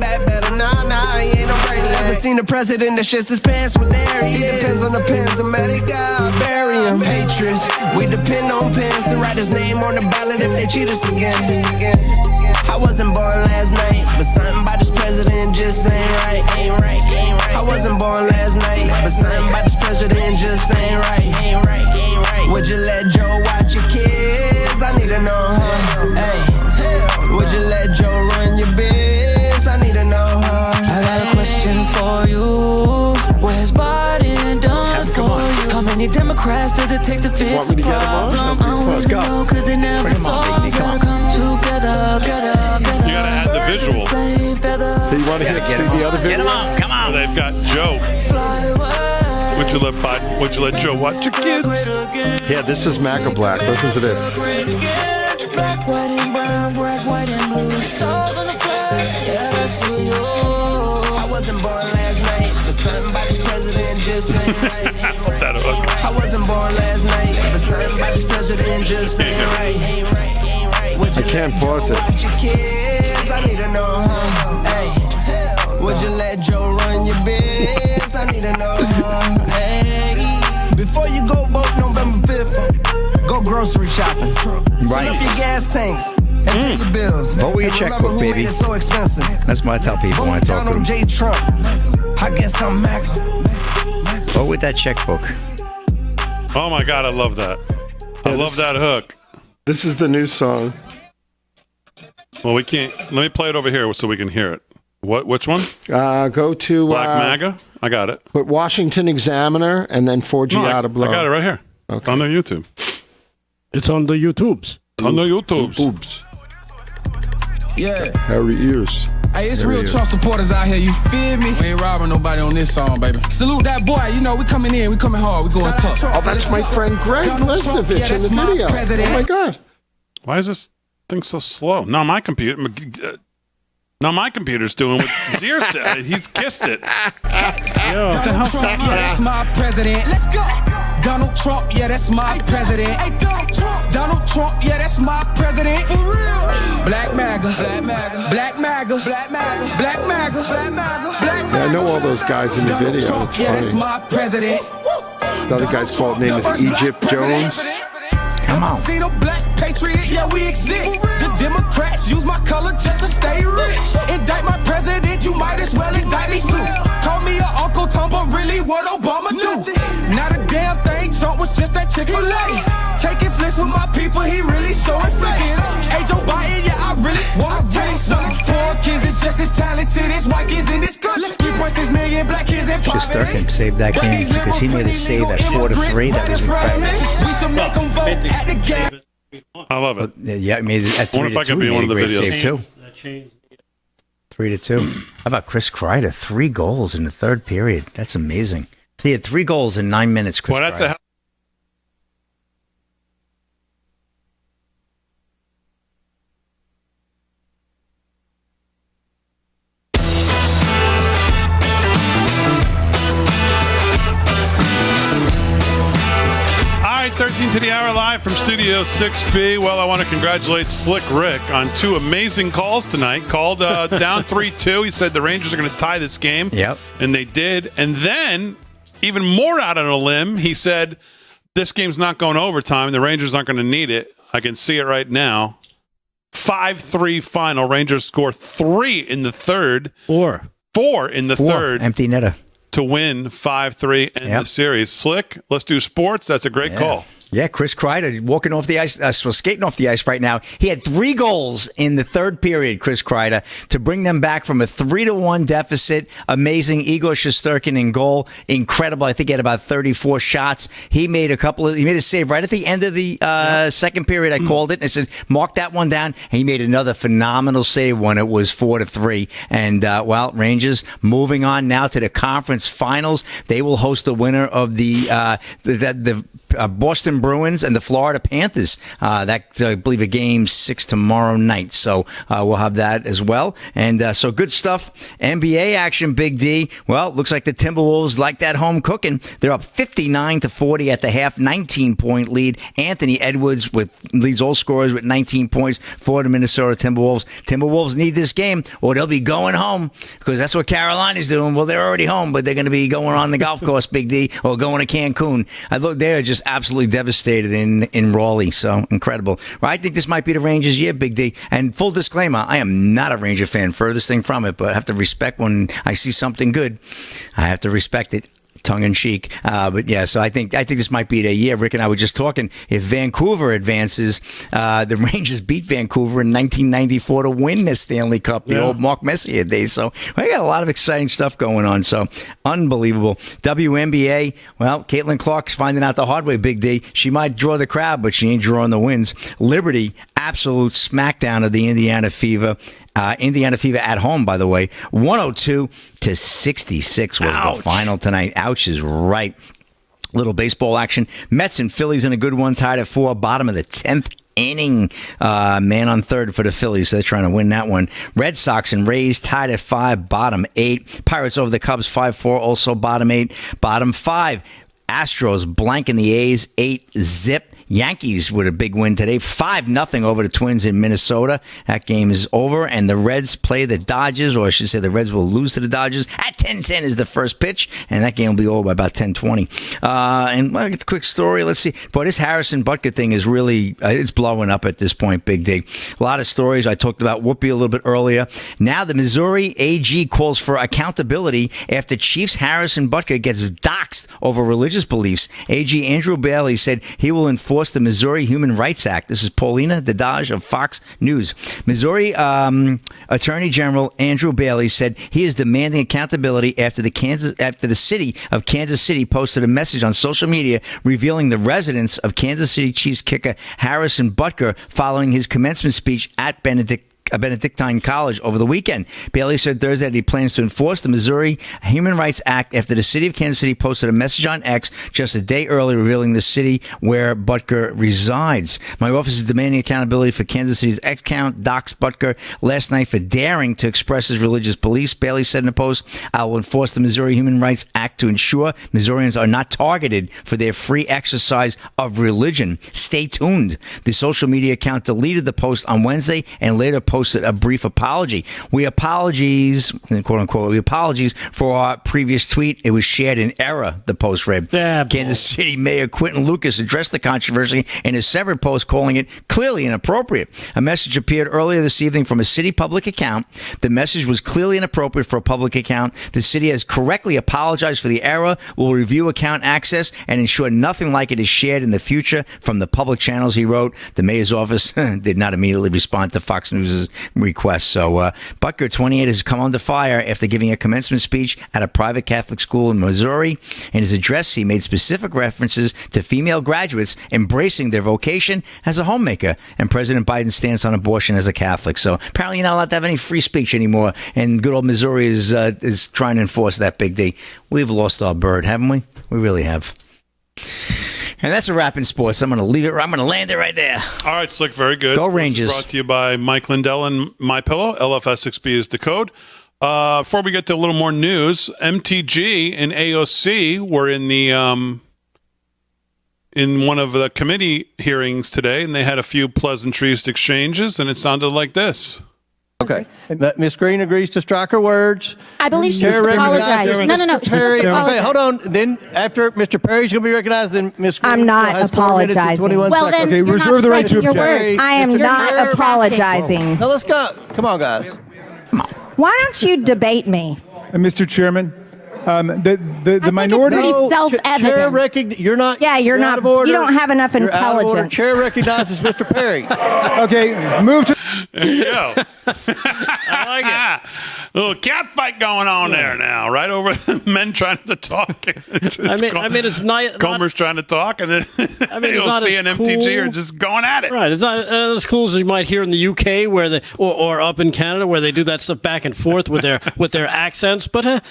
Nah, he ain't no Brady. Ever seen the president that shits his pants with Aries? He depends on the pens, America, bury him. Patriots, we depend on pens to write his name on the ballot if they cheat us again. I wasn't born last night, but something about this president just ain't right. I wasn't born last night, but something about this president just ain't right. Would you let Joe watch your kids? I need to know her. Hey, would you let Joe run your biz? I need to know her. I got a question for you. Where's Biden done for you? How many Democrats does it take to fix the problem? I don't Let's go. know, cause they never solve. Gotta come together. You gotta add the visual. Do you want to see the other video? Get him on. Come on. They've got Joe. Would you let Biden? Would you let Joe watch your kids? Yeah, this is MAGA Black. Listen to this. Black, white, and brown, black, white, and blue. Stars on the flag. Yeah, that's for you. I wasn't born last night, but something about this president just ain't right. That hook. I wasn't born last night, but something about this president just ain't right. I can't pause it. Watch your kids, I need to know her. Hey, would you let Joe run your biz? I need to know her. Hey, before you go vote November 5th, go grocery shopping. Right. Fill up your gas tanks and pay your bills. Vote with your And remember checkbook, who baby. made it so expensive. That's what I tell people when I talk to Donald them. J. Trump. I guess I'm MAGA. Vote with that checkbook. Oh my God, I love that. I love that hook. This is the new song. Well, we can't. Let me play it over here so we can hear it. What? Which one? Go to Black MAGA. I got it. Put Washington Examiner and then 4G No, out of blow. I got it right here. Okay. It's on the YouTube. It's on the YouTubes. It's on the YouTubes. Oops. Yeah. Hairy ears. Hey, it's There real he is. Trump supporters out here, you feel me? We ain't robbing nobody on this song, baby. Salute that boy, you know, we coming in, we coming hard, we going tough. Oh, that's my friend Greg Lesnovich in the video. Oh my God. Why is this thing so slow? No, my computer. No, my computer's doing what Zier said. He's kissed it. Yo, what the hell's going on? Yeah, that's my president. Let's go. Donald Trump, yeah, that's my president. Hey, Donald Trump, yeah, that's my president. For real. Black MAGA, Black MAGA, Black MAGA, Black MAGA, Black MAGA, Black MAGA, Black MAGA. Yeah, I know all those guys in the video. It's Yeah, that's funny. my president. The other guy's called name is Egypt Jones. Come on. Seen a black patriot, yeah, we exist. The Democrats use my color just to stay rich. Indict my president, you might as well indict me too. Call me your Uncle Tom, but really what Obama do? Not a damn thing, Trump was just that Chick-fil-A. Taking flicks with my people, he really showing face. Hey, Joe Biden, yeah, I really wanna taste some. Poor kids is just as talented as white kids in this country. 3.6 million black kids in Should start poverty. him save that game because he made a save at 4-3. That was incredible. We should make them vote at the game. I love it. Yeah, I mean at I wonder if I 3-2. can be he one made of a the great videos. save too. 3-2. How about Chris Kreider? 3 goals in the third period. That's amazing. He had 3 goals in 9 minutes. Chris Well, that's Kreider. a. All right, 13 to the hour live from Studio 6B. Well, I want to congratulate Slick Rick on 2 amazing calls tonight. Called down 3-2. He said the Rangers are going to tie this game. Yep. And they did. And then, even more out on a limb, he said this game's not going to overtime. The Rangers aren't going to need it. I can see it right now. 5-3 final. Rangers score 3 in the third. 4 in the third. Empty netter. To win 5-3 in the series. Slick, let's do sports. That's a great call. Yeah, Chris Kreider walking off the ice, skating off the ice right now. He had 3 goals in the third period, Chris Kreider, to bring them back from a 3-1 deficit. Amazing. Igor Shesterkin in goal. Incredible. I think he had about 34 shots. He made a save right at the end of the second period. I called it and I said, mark that one down. And he made another phenomenal save when it was 4-3. And, Rangers moving on now to the conference finals. They will host the winner of the Boston Bruins and the Florida Panthers. That's, I believe, a game 6 tomorrow night. So we'll have that as well. And so good stuff. NBA action, Big D. Well, looks like the Timberwolves like that home cooking. They're up 59-40 at the half, 19-point lead. Anthony Edwards leads all scorers with 19 points for the Minnesota Timberwolves. Timberwolves need this game or they'll be going home because that's what Carolina's doing. Well, they're already home, but they're going to be going on the golf course, Big D, or going to Cancun. I thought they're just absolutely devastated in Raleigh. So incredible. Well, I think this might be the Rangers' year, Big D. And full disclaimer, I am not a Ranger fan, furthest thing from it, but I have to respect when I see something good. I have to respect it. Tongue in cheek, but yeah. So I think this might be their year. Rick and I were just talking. If Vancouver advances, the Rangers beat Vancouver in 1994 to win the Stanley Cup, the old Mark Messier days. So we got a lot of exciting stuff going on. So unbelievable. WNBA. Well, Caitlin Clark's finding out the hard way. Big D. She might draw the crowd, but she ain't drawing the wins. Liberty, absolute smackdown of the Indiana Fever. Indiana Fever at home, by the way, 102-66 was the final tonight. Ouch is right. Little baseball action. Mets and Phillies in a good one, tied at 4, bottom of the 10th inning. Man on third for the Phillies. So they're trying to win that one. Red Sox and Rays tied at 5, bottom 8. Pirates over the Cubs 5-4, also bottom 8. Bottom 5. Astros blanking the A's 8-0. Yankees with a big win today, 5-0 over the Twins in Minnesota. That game is over, and the Reds play the Dodgers, or I should say the Reds will lose to the Dodgers. At 10:10 is the first pitch, and that game will be over by about 10:20. And I'll get the quick story. Let's see. Boy, this Harrison Butker thing is really, it's blowing up at this point, Big D. A lot of stories. I talked about Whoopi a little bit earlier. Now the Missouri AG calls for accountability after Chiefs Harrison Butker gets doxxed over religious beliefs. AG Andrew Bailey said he will enforce the Missouri Human Rights Act. This is Paulina Dadaj of Fox News. Missouri Attorney General Andrew Bailey said he is demanding accountability after the city of Kansas City posted a message on social media revealing the residence of Kansas City Chiefs kicker Harrison Butker following his commencement speech at Benedictine College over the weekend. Bailey said Thursday that he plans to enforce the Missouri Human Rights Act after the city of Kansas City posted a message on X just a day early revealing the city where Butker resides. My office is demanding accountability for Kansas City's ex-count doxed Butker last night for daring to express his religious beliefs, Bailey said in a post. I will enforce the Missouri Human Rights Act to ensure Missourians are not targeted for their free exercise of religion. Stay tuned. The social media account deleted the post on Wednesday and later posted a brief apology. We apologize, quote unquote, we apologize for our previous tweet. It was shared in error, the post read. Kansas City Mayor Quentin Lucas addressed the controversy in a separate post, calling it clearly inappropriate. A message appeared earlier this evening from a city public account. The message was clearly inappropriate for a public account. The city has correctly apologized for the error, will review account access, and ensure nothing like it is shared in the future from the public channels, he wrote. The mayor's office did not immediately respond to Fox News' request. So Butker, 28, has come under fire after giving a commencement speech at a private Catholic school in Missouri. In his address, he made specific references to female graduates embracing their vocation as a homemaker and President Biden's stance on abortion as a Catholic. So apparently you're not allowed to have any free speech anymore, and good old Missouri is trying to enforce that, Big D. We've lost our bird, haven't we? We really have. And that's a wrap in sports. I'm going to leave it. I'm going to land it right there. All right, Slick. Very good. Go Rangers. Brought to you by Mike Lindell and MyPillow. LFS6B is the code. Before we get to a little more news, MTG and AOC were in the in one of the committee hearings today, and they had a few pleasantries exchanges, and it sounded like this. Okay. Ms. Green agrees to strike her words. I believe she needs to apologize. No. Perry, okay, hold on. Then after Mr. Perry's going to be recognized, then Ms. Green I'm not apologizing. Well, then okay, you're reserve the right to object. I am not apologizing. Now let's go. Come on, guys. Why don't you debate me? Mr. Chairman, The minority. Pretty self-evident. You're not. Yeah, you're not. Out of order. You don't have enough You're out of order. intelligence. Chair recognizes Mr. Perry. Okay, move to. There you go. I like it. A little cat fight going on there now, right over the men trying to talk. I mean, it's not. Comer's trying to talk, and then It's you'll not see as an MTG cool. are just going at it. Right, it's not as cool as you might hear in the UK, where or up in Canada, where they do that stuff back and forth with their accents. But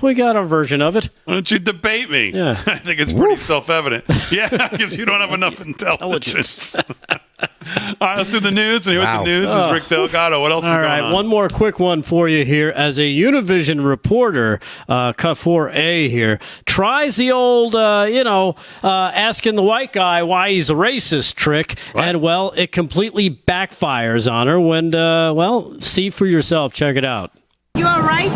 we got our version of it. Why don't you debate me? Yeah. I think it's pretty self-evident. Yeah, because you don't have enough intelligence. All right, let's do the news. And here with the news is Rick Delgado. What else is going on? All right, one more quick one for you here. As a Univision reporter, cut 4A here, tries the old, asking the white guy why he's a racist trick. What? And, well, it completely backfires on her when, see for yourself. Check it out. You all right?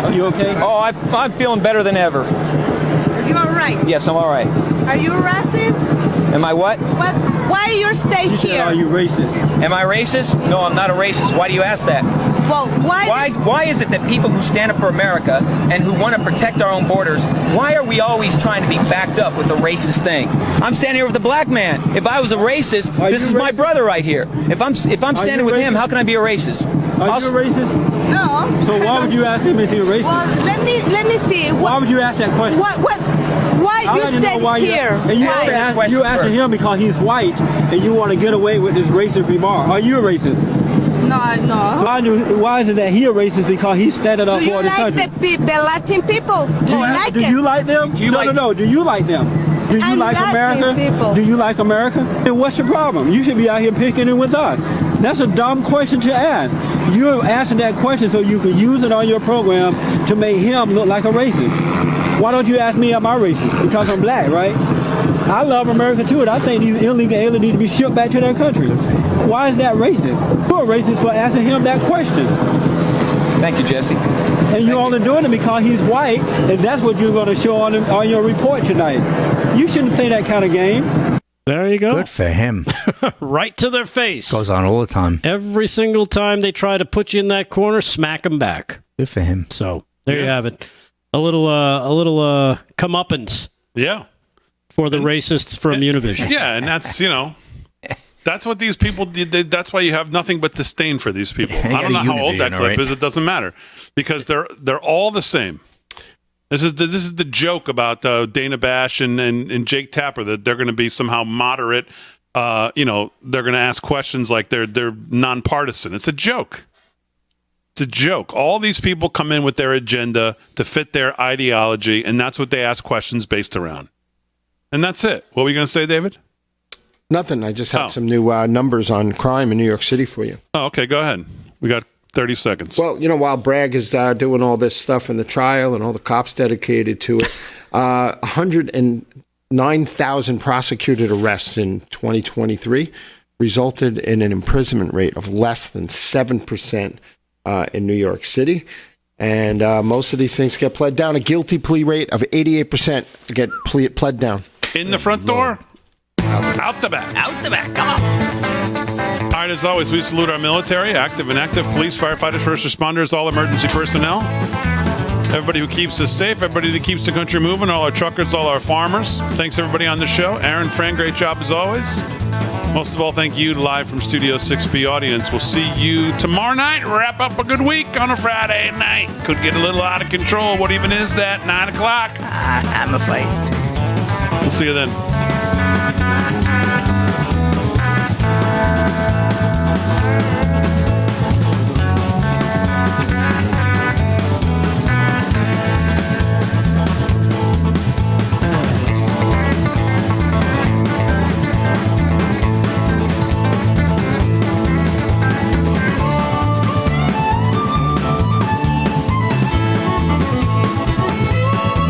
Are you okay? Oh, I'm feeling better than ever. You all right? Yes, I'm all right. Are you a racist? Am I what? Why you stay here? Are you racist? Am I racist? No, I'm not a racist. Why do you ask that? Well, why is it that people who stand up for America and who want to protect our own borders, why are we always trying to be backed up with the racist thing? I'm standing here with a black man. If I was a racist, this is my brother right here. If I'm standing with him, how can I be a racist? Are you a racist? No. So why would you ask him if he's a racist? Well, let me see. Why would you ask that question? Why you stand here? And you asking him because he's white and you want to get away with this racist remark. Are you a racist? No. So why is it that he a racist? Because he's standing up for the country. Do you like the Latin people? Do you like them? No. Do you like them? Do you like America? People. Do you like America? Then what's the problem? You should be out here picking it with us. That's a dumb question to ask. You're asking that question so you can use it on your program to make him look like a racist. Why don't you ask me, am I racist? Because I'm black, right? I love America too, and I think these illegal aliens need to be shipped back to their country. Why is that racist? You're racist for asking him that question. Thank you, Jesse. And you're only doing it because he's white, and that's what you're going to show on your report tonight. You shouldn't play that kind of game. There you go. Good for him. Right to their face. Goes on all the time. Every single time they try to put you in that corner, smack them back. Good for him. So there you have it. A little comeuppance. Yeah. For the racists from Univision. Yeah, and that's, that's what these people did. That's why you have nothing but disdain for these people. I don't know how old that clip is. It doesn't matter because they're all the same. This is the joke about Dana Bash and Jake Tapper, that they're going to be somehow moderate. They're going to ask questions like they're nonpartisan. It's a joke. It's a joke. All these people come in with their agenda to fit their ideology, and that's what they ask questions based around. And that's it. What were you going to say, David? Nothing. I just had some new numbers on crime in New York City for you. Oh, okay. Go ahead. We got 30 seconds. Well, while Bragg is doing all this stuff in the trial and all the cops dedicated to it, 109,000 prosecuted arrests in 2023 resulted in an imprisonment rate of less than 7% in New York City. And most of these things get pled down. A guilty plea rate of 88% get pled down. In the front door? Out the back. Out the back. Come on. All right, as always, we salute our military, active, inactive, police, firefighters, first responders, all emergency personnel. Everybody who keeps us safe, everybody that keeps the country moving, all our truckers, all our farmers. Thanks, everybody on the show. Aaron, Fran, great job as always. Most of all, thank you, live from Studio 6B audience. We'll see you tomorrow night. Wrap up a good week on a Friday night. Could get a little out of control. What even is that? 9 o'clock. I'm afraid. We'll see you then.